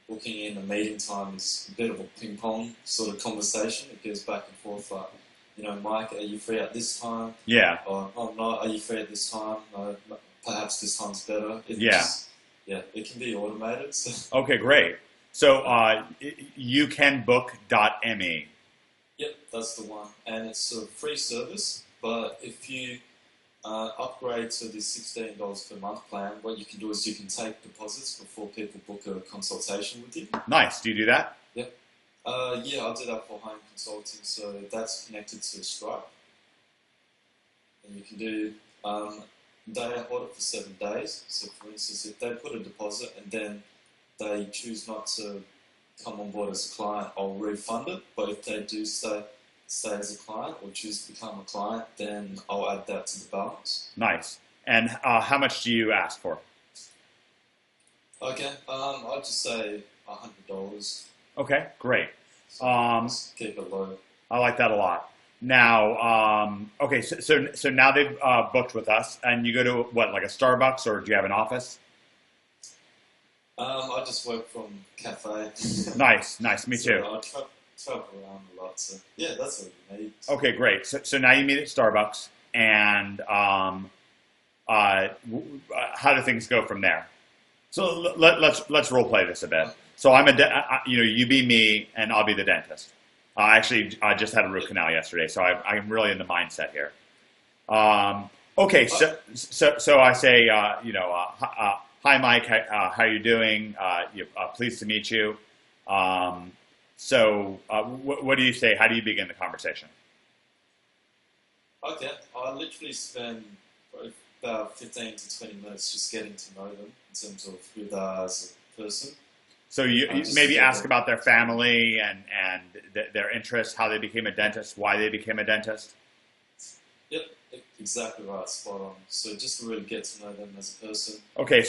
booking in a meeting time is a bit of a ping pong sort of conversation. It goes back and forth like, you know, Mike, are you free at this time? Yeah. Or, oh, no, are you free at this time? Perhaps this time's better. It can be automated. So. Okay, great. So youcanbook.me. Yep, that's the one. And it's a free service, but if you upgrade to the $16 per month plan, what you can do is you can take deposits before people book a consultation with you. Nice. Do you do that? Yep. Yeah, I do that for home consulting, so that's connected to Stripe. And you can do, they hold it for 7 days. So, for instance, if they put a deposit and then they choose not to come on board as a client, I'll refund it. But if they do stay as a client or choose to become a client, then I'll add that to the balance. Nice. And how much do you ask for? Okay, I'd just say $100. Okay, great. So just keep it low. I like that a lot. Now, okay, so now they've booked with us, and you go to what, like a Starbucks, or do you have an office? I just work from cafe. Nice, me too. I travel around a lot, so yeah, that's what you need. Okay, great. So now you meet at Starbucks, and how do things go from there? So let's role play this a bit. So you be me, and I'll be the dentist. Actually, I just had a root canal yesterday, so I'm really in the mindset here. Okay, so I say, hi, Mike. How are you doing? Pleased to meet you. What do you say? How do you begin the conversation? Okay, I literally spend about 15 to 20 minutes just getting to know them in terms of who they are as a person. So you maybe ask about their family and their interests, how they became a dentist, why they became a dentist. Yep, exactly right, spot on. So just to really get to know them as a person. Okay,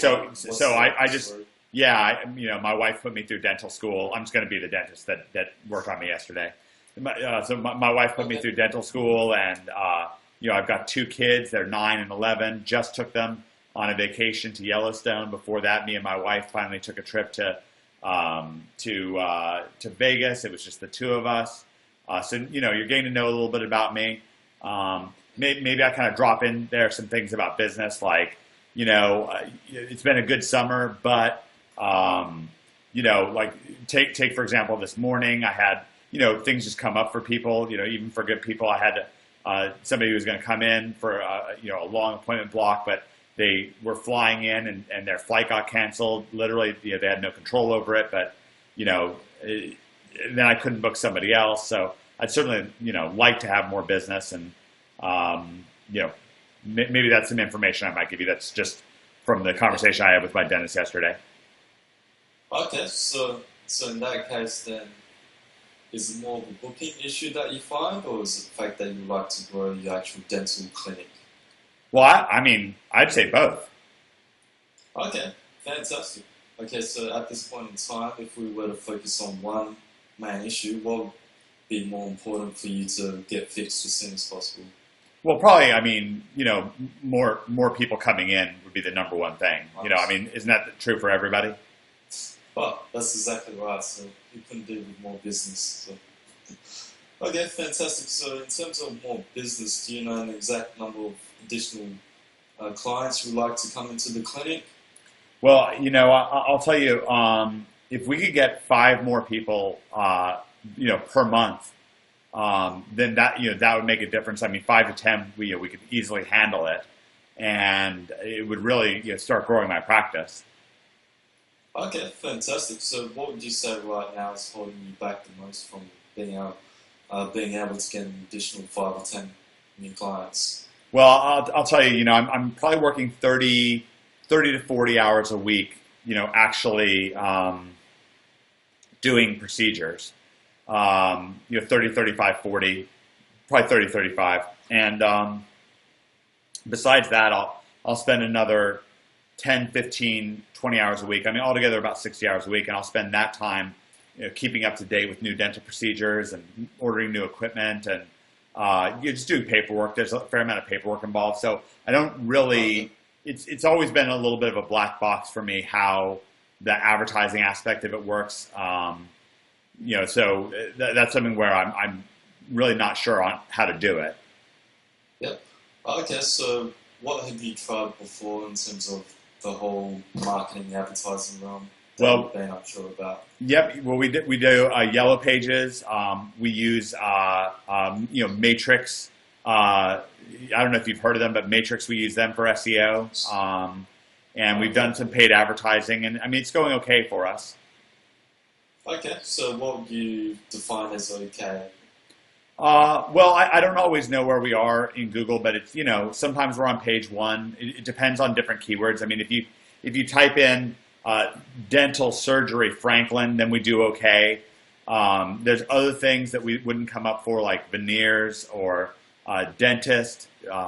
my wife put me through dental school. I'm just going to be the dentist that worked on me yesterday. My wife put me through dental school, and I've got 2 kids. They're 9 and 11. Just took them on a vacation to Yellowstone. Before that, me and my wife finally took a trip to Vegas. It was just the 2 of us. You're getting to know a little bit about me. Maybe I kind of drop in there some things about business, like, it's been a good summer, but, take for example, this morning I had, things just come up for people, even for good people. I had somebody who was going to come in for, a long appointment block, but they were flying in and their flight got canceled. Literally, they had no control over it, but, then I couldn't book somebody else. So I'd certainly, like to have more business, and, maybe that's some information I might give you. That's just from the conversation I had with my dentist yesterday. Okay, so in that case, then, is it more of a booking issue that you find, or is it the fact that you like to grow your actual dental clinic? Well, I'd say both. Okay, fantastic. Okay, so at this point in time, if we were to focus on one main issue, what would be more important for you to get fixed as soon as possible? Well, probably, more people coming in would be the number one thing. Isn't that true for everybody? Well, that's exactly right. So you couldn't do with more business. So. Okay, fantastic. So in terms of more business, do you know an exact number of additional clients who like to come into the clinic? Well, I'll tell you, if we could get 5 more people, per month, then that would make a difference. 5 to 10, we could easily handle it, and it would really start growing my practice. Okay, fantastic. So what would you say right now is holding you back the most from being able to get an additional 5 or 10 new clients? Well, I'll tell you, I'm probably working 30 to 40 hours a week, actually doing procedures. 30, 35, 40, probably 30, 35. And besides that, I'll spend another 10, 15, 20 hours a week. Altogether about 60 hours a week, and I'll spend that time keeping up to date with new dental procedures and ordering new equipment, and just doing paperwork. There's a fair amount of paperwork involved, so I don't really. It's always been a little bit of a black box for me how the advertising aspect of it works. So that's something where I'm really not sure on how to do it. Yep. Okay, so what have you tried before in terms of the whole marketing, advertising realm that you've been unsure about? Yep. Well, we do Yellow Pages. We use Matrix. I don't know if you've heard of them, but Matrix, we use them for SEO. And we've done some paid advertising, and it's going okay for us. Okay, so what would you define as okay? Well, I don't always know where we are in Google, but it's, sometimes we're on page one. It depends on different keywords. I mean, if you type in dental surgery Franklin, then we do okay. There's other things that we wouldn't come up for, like veneers or dentist,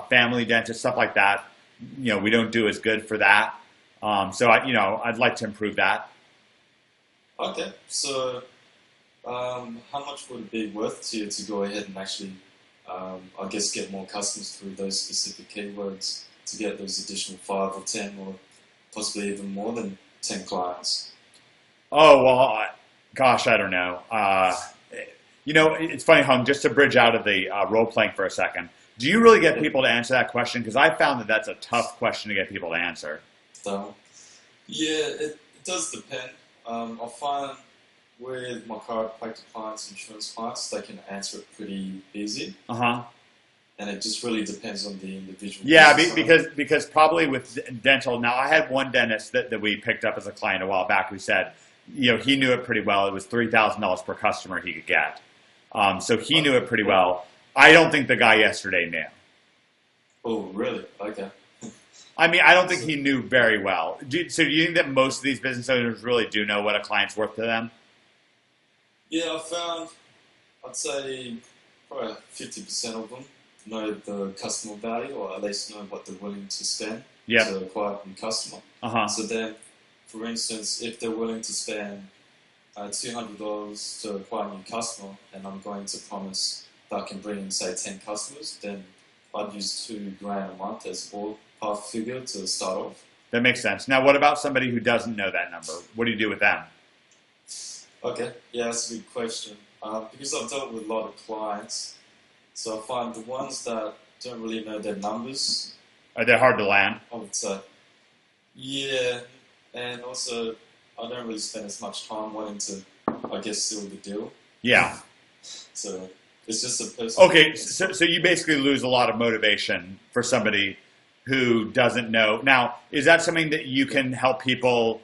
family dentist, stuff like that. We don't do as good for that. So I'd like to improve that. Okay, so how much would it be worth to go ahead and actually, I guess, get more customers through those specific keywords to get those additional 5 or 10 or possibly even more than 10 clients? Oh, well, gosh, I don't know. It's funny, Hung, just to bridge out of the role-playing for a second. Do you really get people to answer that question? Because I found that that's a tough question to get people to answer. Yeah, it does depend. I find with my chiropractic clients, insurance clients, they can answer it pretty easy. And it just really depends on the individual. Yeah, because probably with dental, now I had one dentist that we picked up as a client a while back who said, he knew it pretty well. It was $3,000 per customer he could get. So he knew it pretty well. I don't think the guy yesterday knew. Oh, really? Okay. I mean, I don't think he knew very well. So do you think that most of these business owners really do know what a client's worth to them? Yeah, I found, I'd say probably 50% of them know the customer value, or at least know what they're willing to spend to acquire a new customer. So then, for instance, if they're willing to spend $200 to acquire a new customer, and I'm going to promise that I can bring in, say, 10 customers, then I'd use $2,000 a month as a ballpark figure to start off. That makes sense. Now, what about somebody who doesn't know that number? What do you do with them? Okay, yeah, that's a good question. Because I've dealt with a lot of clients, so I find the ones that don't really know their numbers. Are they hard to land? I would say. Yeah, and also I don't really spend as much time wanting to, I guess, seal the deal. Yeah. So it's just a personal... Okay, so you basically lose a lot of motivation for somebody who doesn't know. Now, is that something that you can help people,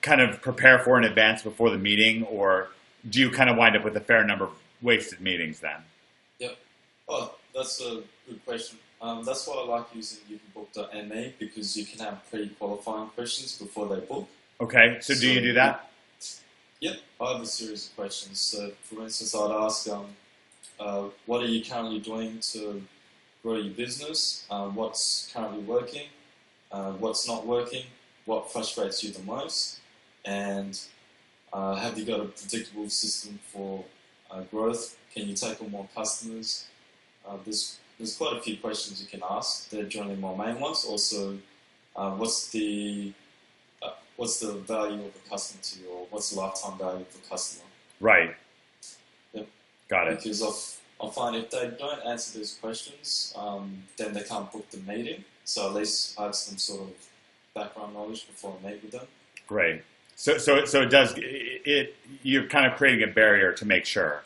kind of prepare for in advance before the meeting, or do you kind of wind up with a fair number of wasted meetings then? Yep. Oh, that's a good question. That's why I like using youcanbook.me, because you can have pre-qualifying questions before they book. Okay, so do you do that? Yep, I have a series of questions. So, for instance, I'd ask, what are you currently doing to grow your business? What's currently working? What's not working? What frustrates you the most? And have you got a predictable system for growth? Can you take on more customers? There's quite a few questions you can ask. They're generally my main ones. Also, what's the value of a customer to you, or what's the lifetime value of a customer? Right. Yep. Got it. Because I find if they don't answer those questions, then they can't book the meeting. So at least I have some sort of background knowledge before I meet with them. Great. So it does. You're kind of creating a barrier to make sure.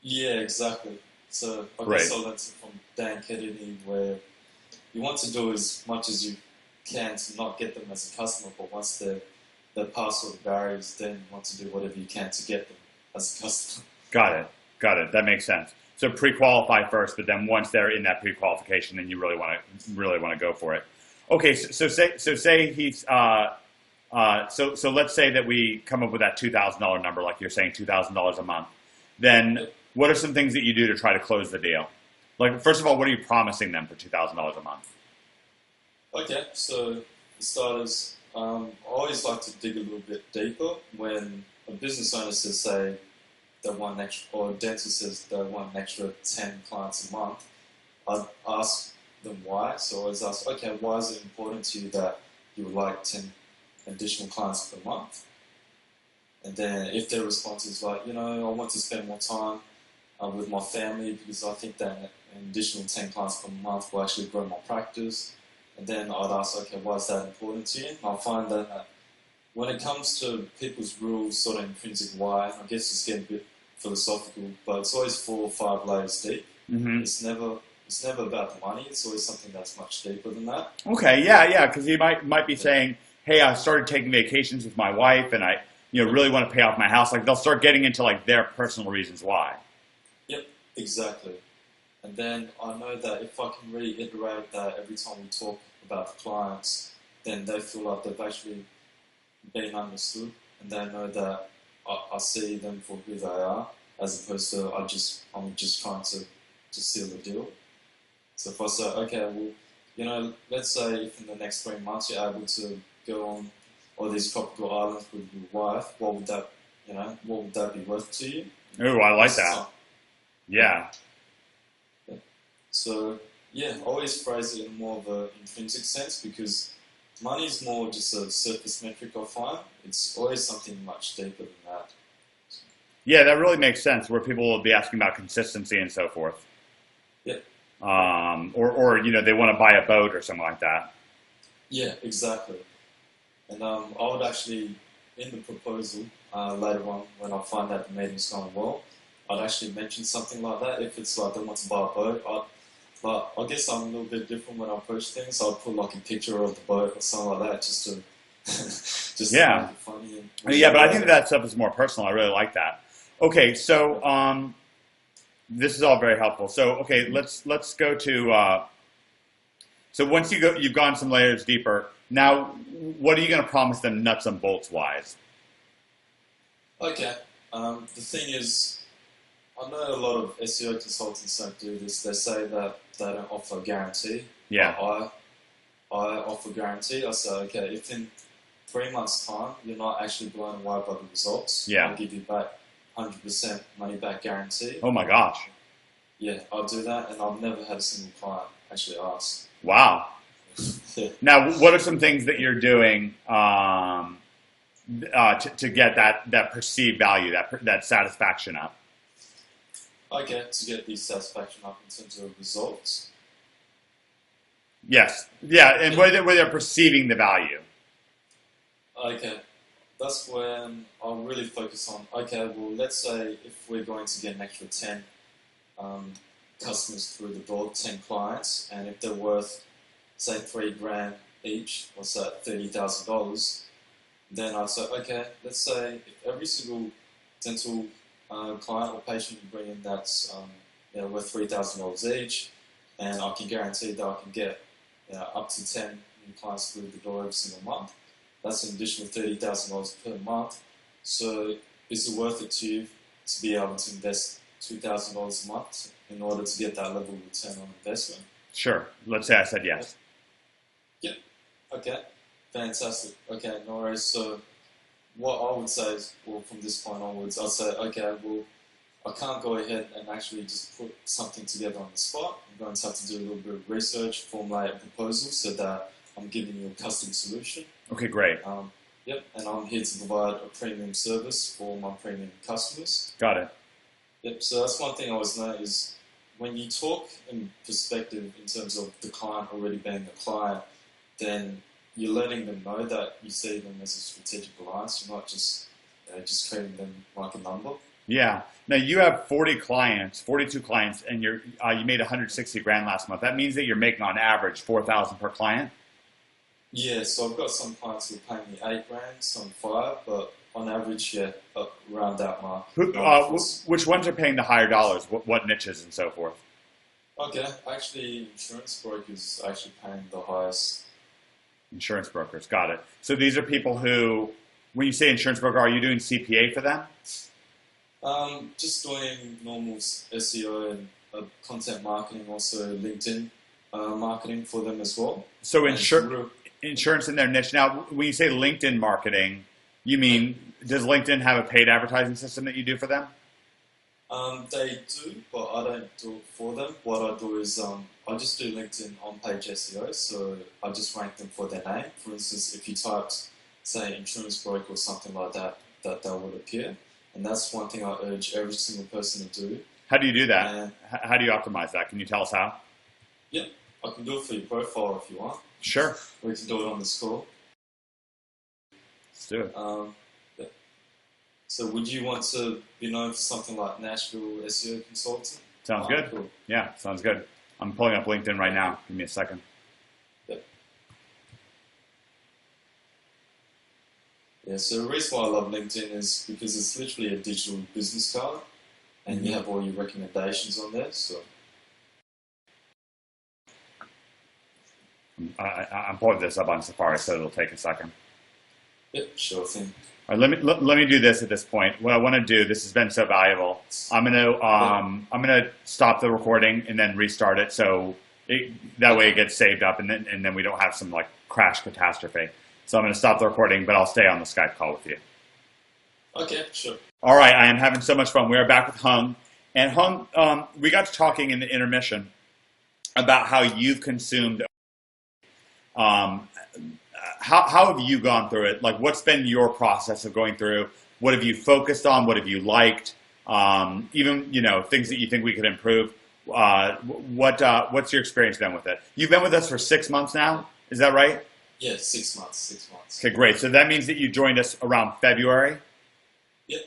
Yeah, exactly. So I guess I learned from Dan Kennedy, where you want to do as much as you can to not get them as a customer, but once they're past all the barriers, then you want to do whatever you can to get them as a customer. Got it. That makes sense. So pre-qualify first, but then once they're in that pre-qualification, then you really want to go for it. Okay, so say he's so let's say that we come up with that $2,000 number, like you're saying, $2,000 a month. Then what are some things that you do to try to close the deal? Like, first of all, what are you promising them for $2,000 a month? Okay, so for starters, I always like to dig a little bit deeper. When a business owner says, say, they want an extra, or a dentist says they want an extra 10 clients a month, I'd ask them why. So I always ask, okay, why is it important to you that you would like 10 additional clients per month? And then if their response is like, I want to spend more time with my family because I think that an additional 10 clients per month will actually grow my practice. And then I'd ask, okay, why is that important to you? And I find that when it comes to people's real sort of intrinsic why, I guess it's getting a bit philosophical, but it's always 4 or 5 layers deep. Mm-hmm. It's never about the money. It's always something that's much deeper than that. Okay, yeah, because you might be saying, hey, I started taking vacations with my wife, and really want to pay off my house. Like they'll start getting into like their personal reasons why. Yep, exactly. And then I know that if I can reiterate that every time we talk about the clients, then they feel like they've actually been understood, and they know that I see them for who they are, as opposed to I'm just trying to seal the deal. So if I say, okay, well, let's say if in the next 3 months you're able to go on all these tropical islands with your wife, what would that be worth to you? Ooh, I like that. Yeah. So yeah, always phrase it in more of an intrinsic sense, because money is more just a surface metric I find. It's always something much deeper than that. Yeah, that really makes sense, where people will be asking about consistency and so forth. Yeah. Or they want to buy a boat or something like that. Yeah, exactly. And I would actually, in the proposal, later on, when I find out the meeting's going well, I'd actually mention something like that. If it's like they want to buy a boat, but I guess I'm a little bit different when I approach things. I'd put like a picture of the boat or something like that, just to just to make it funny. Yeah, but I think that stuff is more personal. I really like that. Okay, so this is all very helpful. So okay, let's go to. So once you've gone some layers deeper. Now, what are you going to promise them, nuts and bolts wise? Okay. The thing is, I know a lot of SEO consultants don't do this. They say that they don't offer a guarantee. Yeah. I offer guarantee. I say, okay, if in 3 months' time you're not actually blown away by the results, I'll give you back 100% money back guarantee. Oh my gosh. Yeah, I'll do that, and I've never had a single client actually ask. Wow. Yeah. Now, what are some things that you're doing to get that perceived value, that satisfaction up? Okay, to get the satisfaction up in terms of results. Yes. Yeah, and where they're perceiving the value. Okay, that's when I'll really focus on, okay, well, let's say if we're going to get an extra 10 customers through the door, 10 clients, and if they're worth, say, $3,000 each, or say $30,000, then I'd say, okay, let's say if every single dental client or patient you bring in that's worth $3,000 each, and I can guarantee that I can get up to 10 new clients through the door every single month. That's an additional $30,000 per month. So is it worth it to you to be able to invest $2,000 a month in order to get that level of return on investment? Sure. Let's say I said yes. Yeah. Okay. Fantastic. Okay, no worries. So what I would say is, well, from this point onwards, I'll say, okay, well, I can't go ahead and actually just put something together on the spot. I'm going to have to do a little bit of research, formulate a proposal so that I'm giving you a custom solution. Okay, great. Yep, and I'm here to provide a premium service for my premium customers. Got it. Yep, so that's one thing I always know is when you talk in perspective in terms of the client already being the client, then you're letting them know that you see them as a strategic alliance. You're not just treating them like a number. Yeah. Now you have 42 clients, and you made 160 grand last month. That means that you're making on average 4,000 per client. Yeah, so I've got some clients who are paying me $8,000, some $5,000, but on average, yeah, around that mark. Which ones are paying the higher dollars? What niches and so forth? Okay, actually, insurance brokers are actually paying the highest. Insurance brokers, got it. So these are people who, when you say insurance broker, are you doing CPA for them? Just doing normal SEO and content marketing, also LinkedIn marketing for them as well. So insurance in their niche. Now, when you say LinkedIn marketing, you mean, does LinkedIn have a paid advertising system that you do for them? They do, but I don't do it for them. What I do is I just do LinkedIn on-page SEO, so I just rank them for their name. For instance, if you typed, say, insurance broker or something like that, that would appear. And that's one thing I urge every single person to do. How do you do that? How do you optimize that? Can you tell us how? Yeah, I can do it for your profile if you want. Sure. We can do it on the score. Let's do it. Yeah. So would you want to be known for something like Nashville SEO Consultant? Sounds good. Cool. Yeah, sounds good. I'm pulling up LinkedIn right now. Give me a second. Yep. Yeah, so the reason why I love LinkedIn is because it's literally a digital business card, and you have all your recommendations on there. So I'm pulling this up on Safari, so it'll take a second. yep, sure thing. All right, let me do this at this point. What I want to do, this has been so valuable. I'm gonna stop the recording and then restart it, so that way it gets saved up, and then we don't have some like crash catastrophe. So I'm gonna stop the recording, but I'll stay on the Skype call with you. Okay, sure. All right, I am having so much fun. We are back with Hung, and Hung, we got to talking in the intermission about how you've consumed. How have you gone through it? Like, what's been your process of going through? What have you focused on? What have you liked? Even, things that you think we could improve. What's your experience been with it? You've been with us for 6 months now. Is that right? Yeah, 6 months. 6 months. Okay, great. So that means that you joined us around February. Yep.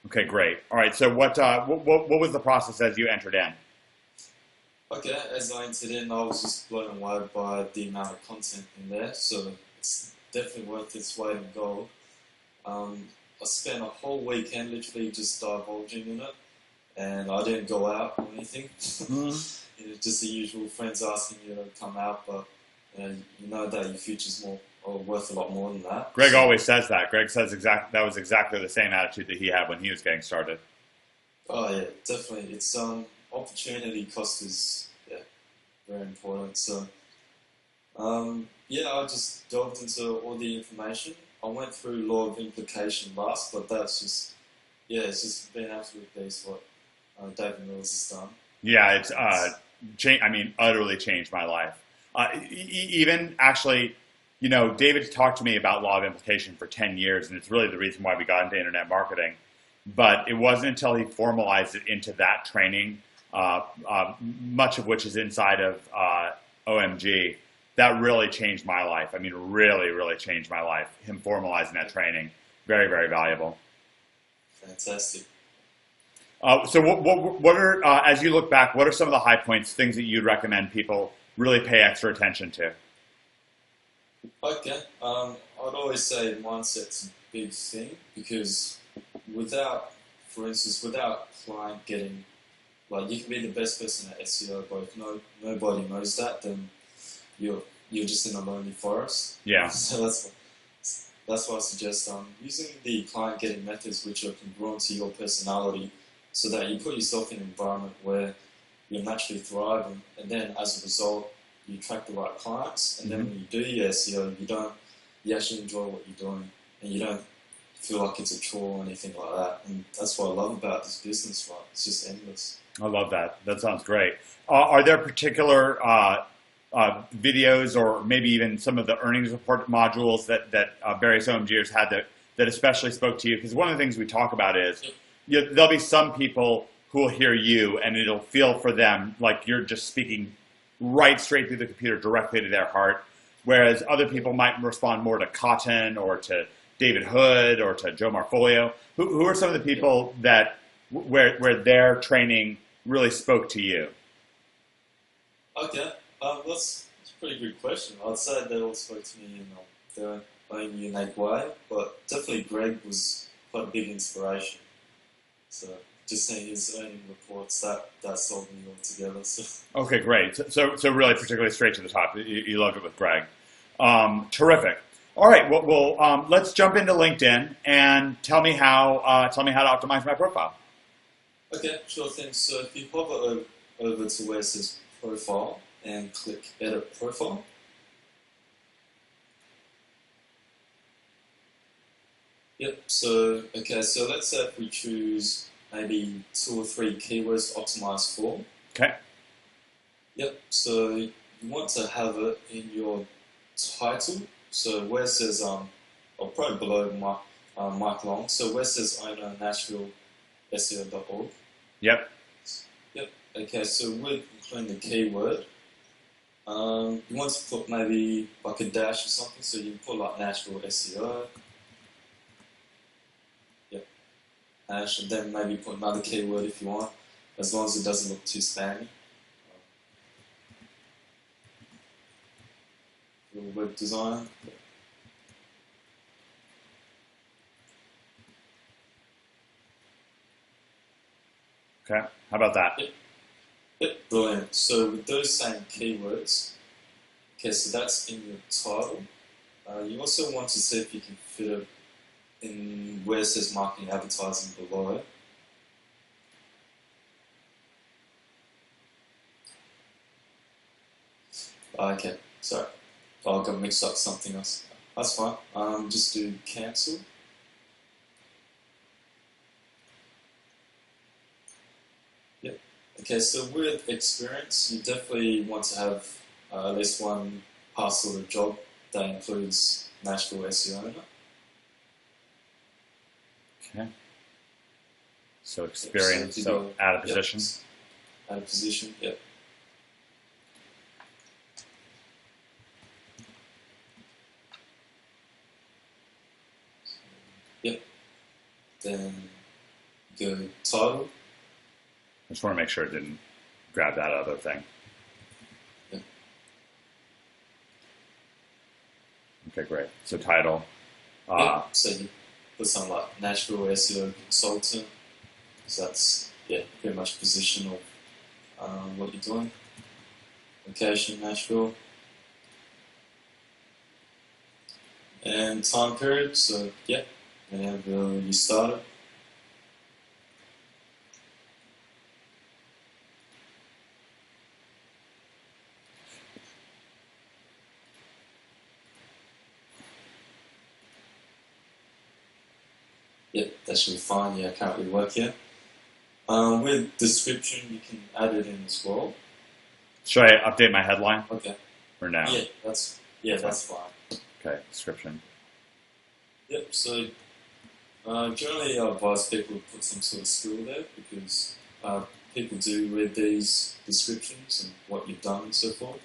Okay, great. All right. So what was the process as you entered in? Okay, as I entered in, I was just blown away by the amount of content in there, so it's definitely worth its weight in gold. I spent a whole weekend literally just divulging in it, and I didn't go out or anything. Just the usual friends asking you to come out, but you know that your future's more or worth a lot more than that. Greg always says that. Greg says that was exactly the same attitude that he had when he was getting started. Oh yeah, definitely. It's opportunity cost is very important. So I just delved into all the information. I went through law of implication last, but that's just it's just been absolute beast what David Mills has done. Yeah, it's utterly changed my life. Even actually, David talked to me about law of implication for 10 years, and it's really the reason why we got into internet marketing. But it wasn't until he formalized it into that training, much of which is inside of OMG, that really changed my life. I mean, really, really changed my life. Him formalizing that training, very, very valuable. Fantastic. So what are, as you look back, what are some of the high points, things that you'd recommend people really pay extra attention to? Okay. I'd always say mindset's a big thing, because without client getting, like, you can be the best person at SEO, but if nobody knows that, then you're just in a lonely forest. Yeah. So that's why I suggest using the client getting methods which are congruent to your personality, so that you put yourself in an environment where you're naturally thriving, and then as a result you attract the right clients, and then when you do your SEO, you actually enjoy what you're doing, and you don't feel like it's a chore or anything like that. And that's what I love about this business, right? It's just endless. I love that. That sounds great. Are there particular videos, or maybe even some of the earnings report modules that various OMGers had that especially spoke to you? Because one of the things we talk about is there'll be some people who will hear you and it'll feel for them like you're just speaking right straight through the computer directly to their heart, whereas other people might respond more to Cotton or to David Hood or to Joe Marfolio. Who are some of the people that where their training really spoke to you? Okay, that's a pretty good question. I'd say they all spoke to me in their own unique way, but definitely Greg was quite a big inspiration. So just seeing his earning reports, that sold me altogether. So. Okay, great. So really, particularly straight to the top. You loved it with Greg. Terrific. All right. Well, let's jump into LinkedIn and tell me how to optimize my profile. Okay, sure thing. So if you hover over to where it says Profile and click Edit Profile. Yep. So let's say if we choose maybe 2 or 3 keywords to optimize for. Okay. Yep. So you want to have it in your title. So where it says or probably below Mike Long. So where it says owner Nashville SEO.org. Yep. Yep. Okay. So we're including the keyword. You want to put maybe like a dash or something. So you can put like Nashville SEO. And then maybe put another keyword if you want, as long as it doesn't look too spammy. Web design. Okay, how about that? Yep, brilliant. So with those same keywords, okay, so that's in your title. You also want to see if you can fit it in where it says marketing advertising below it. Okay, sorry. I got mixed up with something else. That's fine. Just do cancel. Yep. Okay, so with experience, you definitely want to have at least one past sort of job that includes Nashville SEO owner. Okay. So experience, so add a position. Add a position, yep. Yep. Then go title. I just want to make sure it didn't grab that other thing. Yep. Okay, great. So title. Yep. So you put something like Nashville SEO consultant. So that's pretty much position of what you're doing. Location Nashville. And time period. So whenever you started. Yep, that should be fine. Yeah, I can't really work here. With description, you can add it in as well. Should I update my headline? Okay. Or no? Yeah, that's fine. Okay, description. Yep. So generally, I advise people to put some sort of skill there because people do read these descriptions and what you've done and so forth.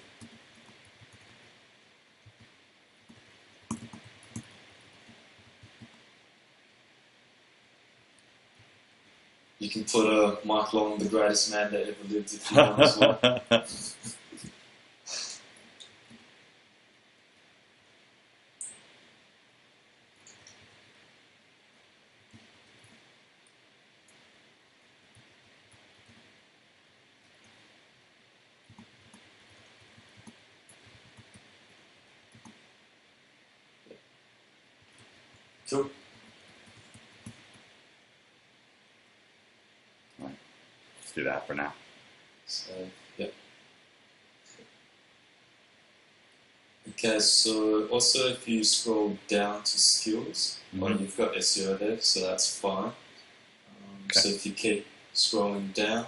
You can put Mike Long, the greatest man that ever lived, if you want as well. Cool. Right. Let's do that for now. So, yep. Okay, so also if you scroll down to skills, well, you've got SEO there, so that's fine. Okay. So if you keep scrolling down,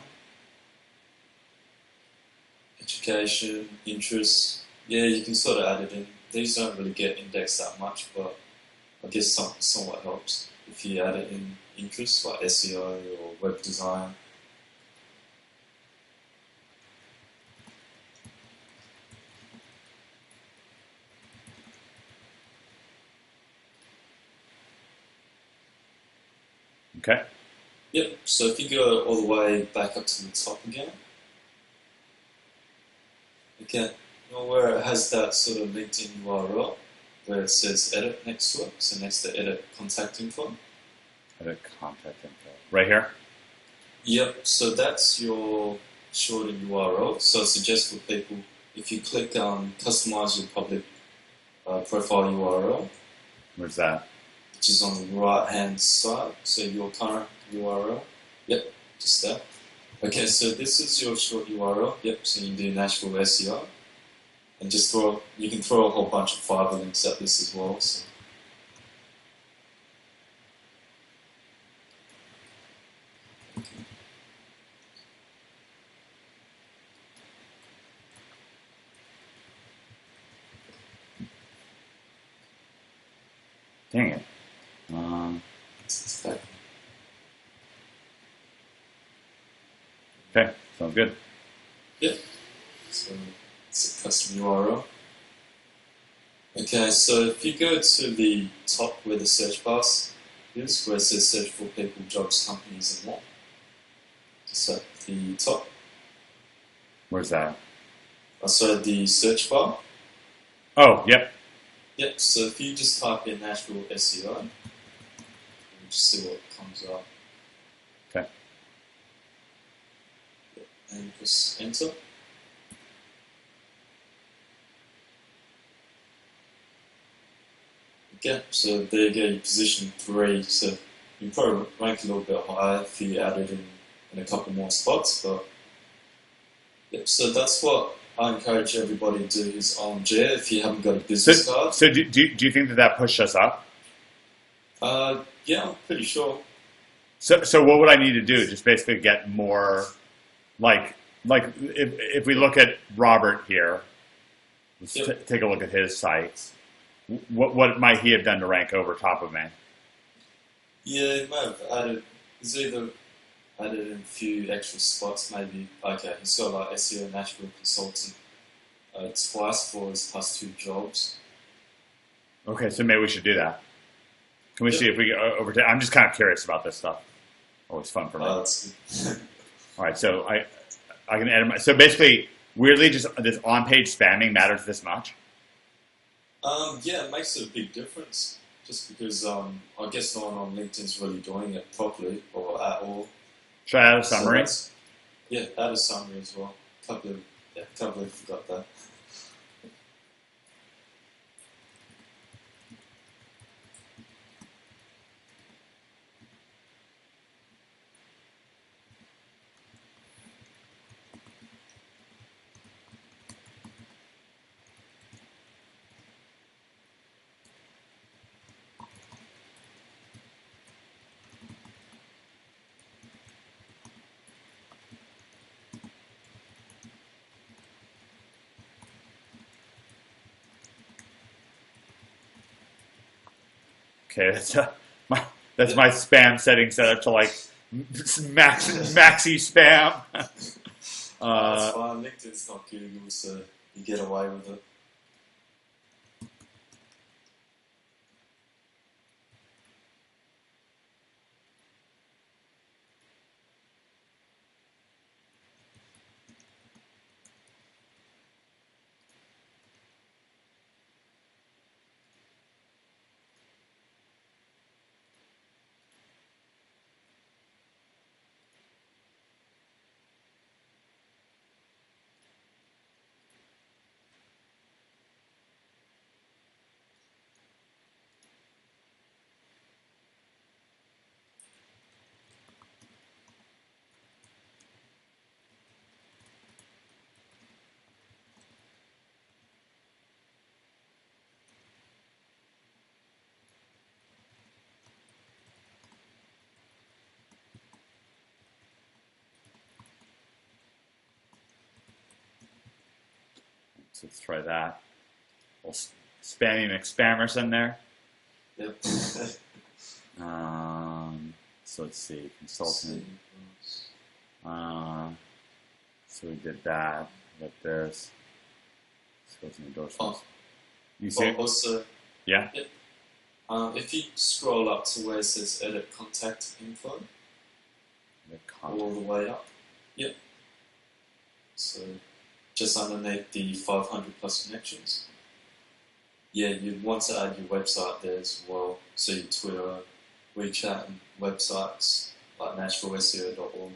education, interests, you can sort of add it in. These don't really get indexed that much, but I guess somewhat helps if you add it in interests like SEO or web design. Okay. Yep, so if you go all the way back up to the top again, okay, where it has that sort of LinkedIn URL, where it says edit next to it, so next to edit contact info. Edit contact info. Right here? Yep, so that's your shorter URL. So I suggest for people, if you click customize your public profile URL. Where's that? Which is on the right hand side, so your current URL. Yep, just that. Okay, so this is your short URL. Yep, so you do Nashville SEO. And just you can throw a whole bunch of Fiverr links at this as well. So. Dang it. Okay, sounds good. Yep. So it's a custom URL. Okay, so if you go to the top where the search bar is, where it says search for people, jobs, companies, and more. So at the top. Where's that? So the search bar. Oh, yep. Yep, so if you just type in Nashville SEO, you'll just see what comes up. Okay. and press enter. Okay, so there you go, you position 3, so you probably rank a little bit higher if you added in a couple more spots, but yep, so that's what I encourage everybody to do is OMG if you haven't got a business card. So do you think that pushed us up? Yeah, I'm pretty sure. So what would I need to do? Just basically get more, like if we look at Robert here, let's take a look at his site. What might he have done to rank over top of me? Yeah, he might have added, he's either added in a few extra spots, maybe. Okay, he's got like SEO Nashville Consultant twice for his past 2 jobs. Okay, so maybe we should do that. Can we see if we get over to, I'm just kind of curious about this stuff. Always fun for me. That's good. All right, so I can edit so basically, weirdly, just this on-page spamming matters this much? Yeah, it makes a big difference. Just because I guess no one on LinkedIn's really doing it properly or at all. Should I add a summary? So yeah, add a summary as well. Can't believe I forgot that. Okay, that's my spam setting set up to like maxi spam. That's fine. LinkedIn's not Google, so you get away with it. So let's try that. We'll spammy McSpammers in there. Yep. So let's see, consultant. So we did that. Like this. Skills and endorsements. You see? Also, yeah. Yep. If you scroll up to where it says edit contact info, all the way up. Yep. So just underneath the 500 plus connections. Yeah, you'd want to add your website there as well. So your Twitter, WeChat, and websites like NashvilleSEO.org.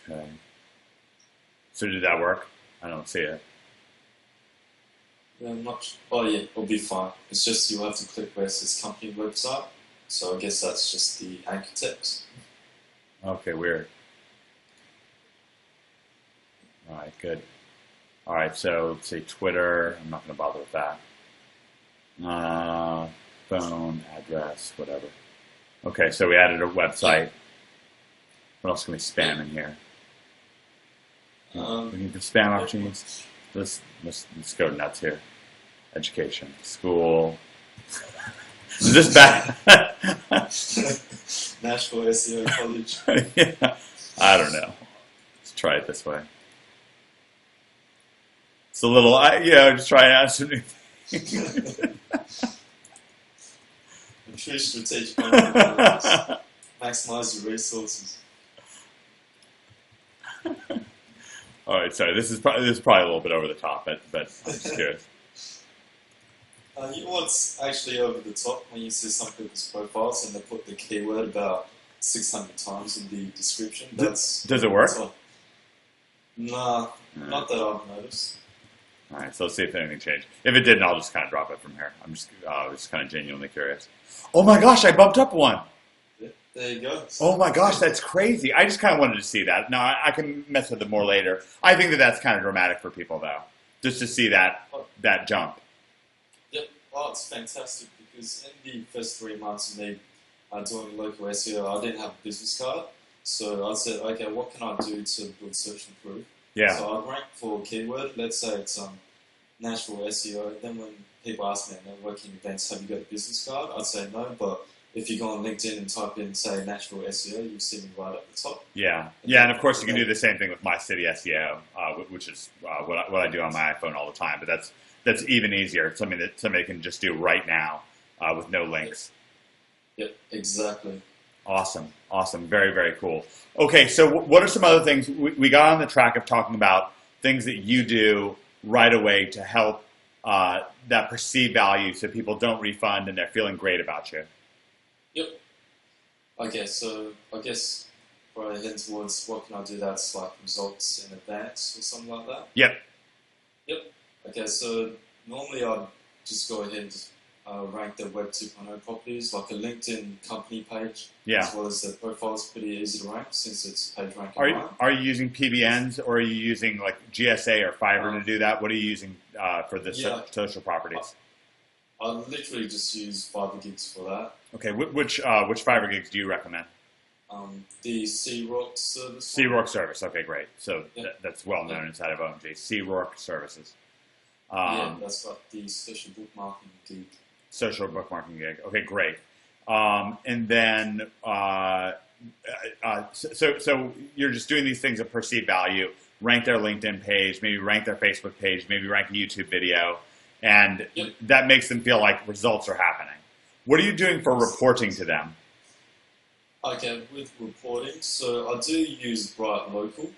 Okay. So did that work? I don't see it. Yeah, oh yeah, it'll be fine. It's just you'll have to click where it says company website. So I guess that's just the anchor text. Okay, weird. All right, good. All right, so let's say Twitter. I'm not going to bother with that. Phone, address, whatever. Okay, so we added a website. What else can we spam in here? We need the spam opportunities. Let's go nuts here. Education, school. Is this bad? Nashville SEO College. Yeah. I don't know. Let's try it this way. It's a little, just try and add some new things. I'm sure strategic maximize your resources. All right, sorry. This is probably a little bit over the top, but I'm just curious. You know what's actually over the top when you see some people's profiles and they put the keyword about 600 times in the description? Does it work? Nah, not that I've noticed. All right, so let's see if anything changed. If it didn't, I'll just kind of drop it from here. I'm just kind of genuinely curious. Oh my gosh, I bumped up one. Yeah, there you go. Oh my gosh, that's crazy. I just kind of wanted to see that. Now, I can mess with it more later. I think that's kind of dramatic for people, though, just to see that jump. Yep, well, it's fantastic because in the first 3 months of me doing local SEO, I didn't have a business card. So I said, okay, what can I do to build search and proof? Yeah. So I rank for a keyword. Let's say it's Nashville SEO. Then when people ask me at networking events, have you got a business card? I'd say no, but if you go on LinkedIn and type in, say, Nashville SEO, you'll see me right at the top. Yeah. Yeah, and of course you can do the same thing with My City SEO, which is what I do on my iPhone all the time. But that's even easier. It's something that somebody can just do right now with no links. Yep, exactly. Awesome. Very, very cool. Okay, so what are some other things? We got on the track of talking about things that you do right away to help that perceived value so people don't refund and they're feeling great about you. Yep. Okay, so I guess probably heading towards what can I do that's like results in advance or something like that? Yep. Okay, so normally I'd just go ahead and rank the Web 2.0 properties, like a LinkedIn company page, as well as the profile's pretty easy to rank since it's page ranking. Are you using PBNs or are you using like GSA or Fiverr to do that? What are you using for the social properties? I literally just use Fiverr gigs for that. Okay, which Fiverr gigs do you recommend? The Qzx899 service. Qzx899 service. Okay, great. So that's well known inside of OMG. Qzx899 services. That's got the social bookmarking gig. Social bookmarking gig. Okay, great. And then, so you're just doing these things of perceived value. Rank their LinkedIn page, maybe rank their Facebook page, maybe rank a YouTube video, and that makes them feel like results are happening. What are you doing for reporting to them? Okay, with reporting, so I do use Bright Local.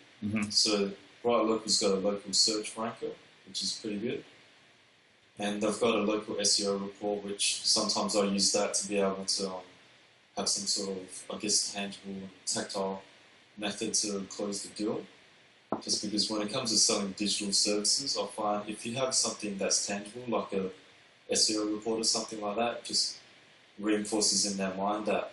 So Bright Local's got a local search ranker, which is pretty good. And they've got a local SEO report, which sometimes I use that to be able to have some sort of, I guess, tangible and tactile method to close the deal. Just because when it comes to selling digital services, I find if you have something that's tangible, like a SEO report or something like that, just reinforces in their mind that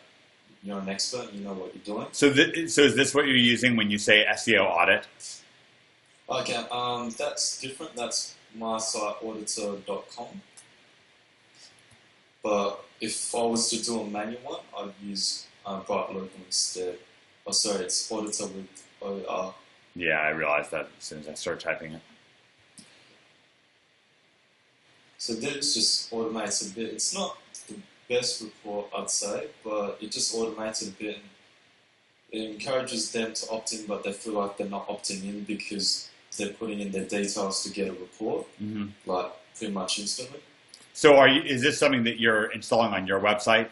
you're an expert, you know what you're doing. So is this what you're using when you say SEO audit? Okay, that's different. That's my site, auditor.com. But if I was to do a manual one, I'd use Bright Local instead. Oh, sorry, it's auditor with OR. Yeah, I realized that as soon as I started typing it. So this just automates a bit. It's not the best report, I'd say, but it just automates it a bit. It encourages them to opt in, but they feel like they're not opting in because they're putting in their details to get a report, like pretty much instantly. So is this something that you're installing on your website?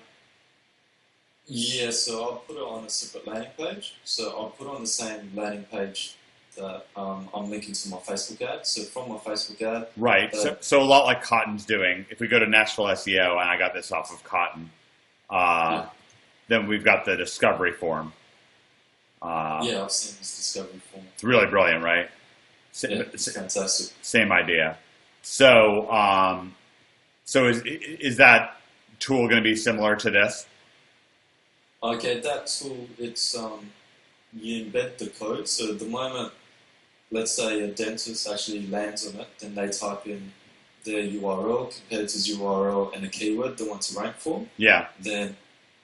Yeah, so I'll put it on a separate landing page. So I'll put it on the same landing page that I'm linking to my Facebook ad. So from my Facebook ad... Right, so a lot like Cotton's doing. If we go to Nashville SEO, and I got this off of Cotton, then we've got the discovery form. Yeah, I've seen this discovery form. It's really brilliant, right? Yeah, it's fantastic. Same idea. So, is that tool going to be similar to this? Okay, that tool, it's you embed the code. So the moment, let's say a dentist actually lands on it, then they type in their URL, competitor's URL, and a keyword they want to rank for. Yeah. Then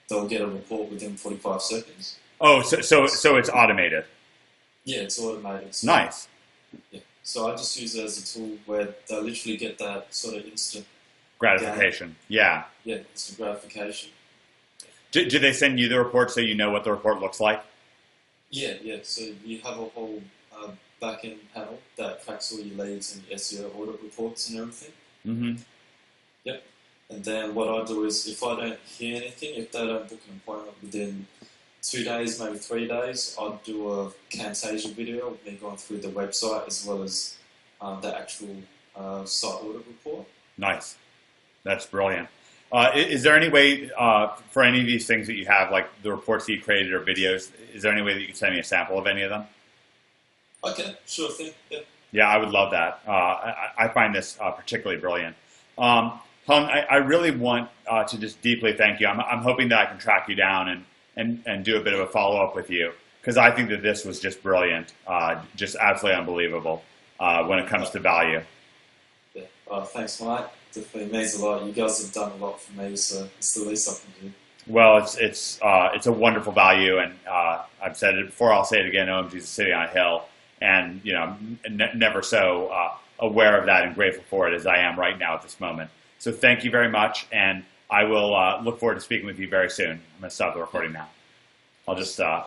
they'll get a report within 45 seconds. Oh, so it's automated. Yeah, it's automated. So, nice. Yeah. So I just use it as a tool where they literally get that sort of instant gratification. Yeah. Yeah, instant gratification. Do they send you the report so you know what the report looks like? Yeah. So you have a whole back-end panel that tracks all your leads and your SEO audit reports and everything. Yep. And then what I do is if I don't hear anything, if they don't book an appointment within 2 days, maybe 3 days, I'd do a Camtasia video of me going through the website as well as the actual site audit report. Nice. That's brilliant. Is there any way for any of these things that you have, like the reports that you created or videos, is there any way that you can send me a sample of any of them? Okay, sure thing. Yeah. Yeah, I would love that. I find this particularly brilliant. Hung, I really want to just deeply thank you. I'm hoping that I can track you down and do a bit of a follow-up with you, because I think that this was just brilliant, just absolutely unbelievable when it comes to value. Yeah. Thanks, Mike. Definitely means a lot. You guys have done a lot for me, so it's the least I can do. Well, it's a wonderful value, and I've said it before. I'll say it again. OMG is a city on a hill, and never so aware of that and grateful for it as I am right now at this moment. So thank you very much, and I will look forward to speaking with you very soon. I'm going to stop the recording now. I'll just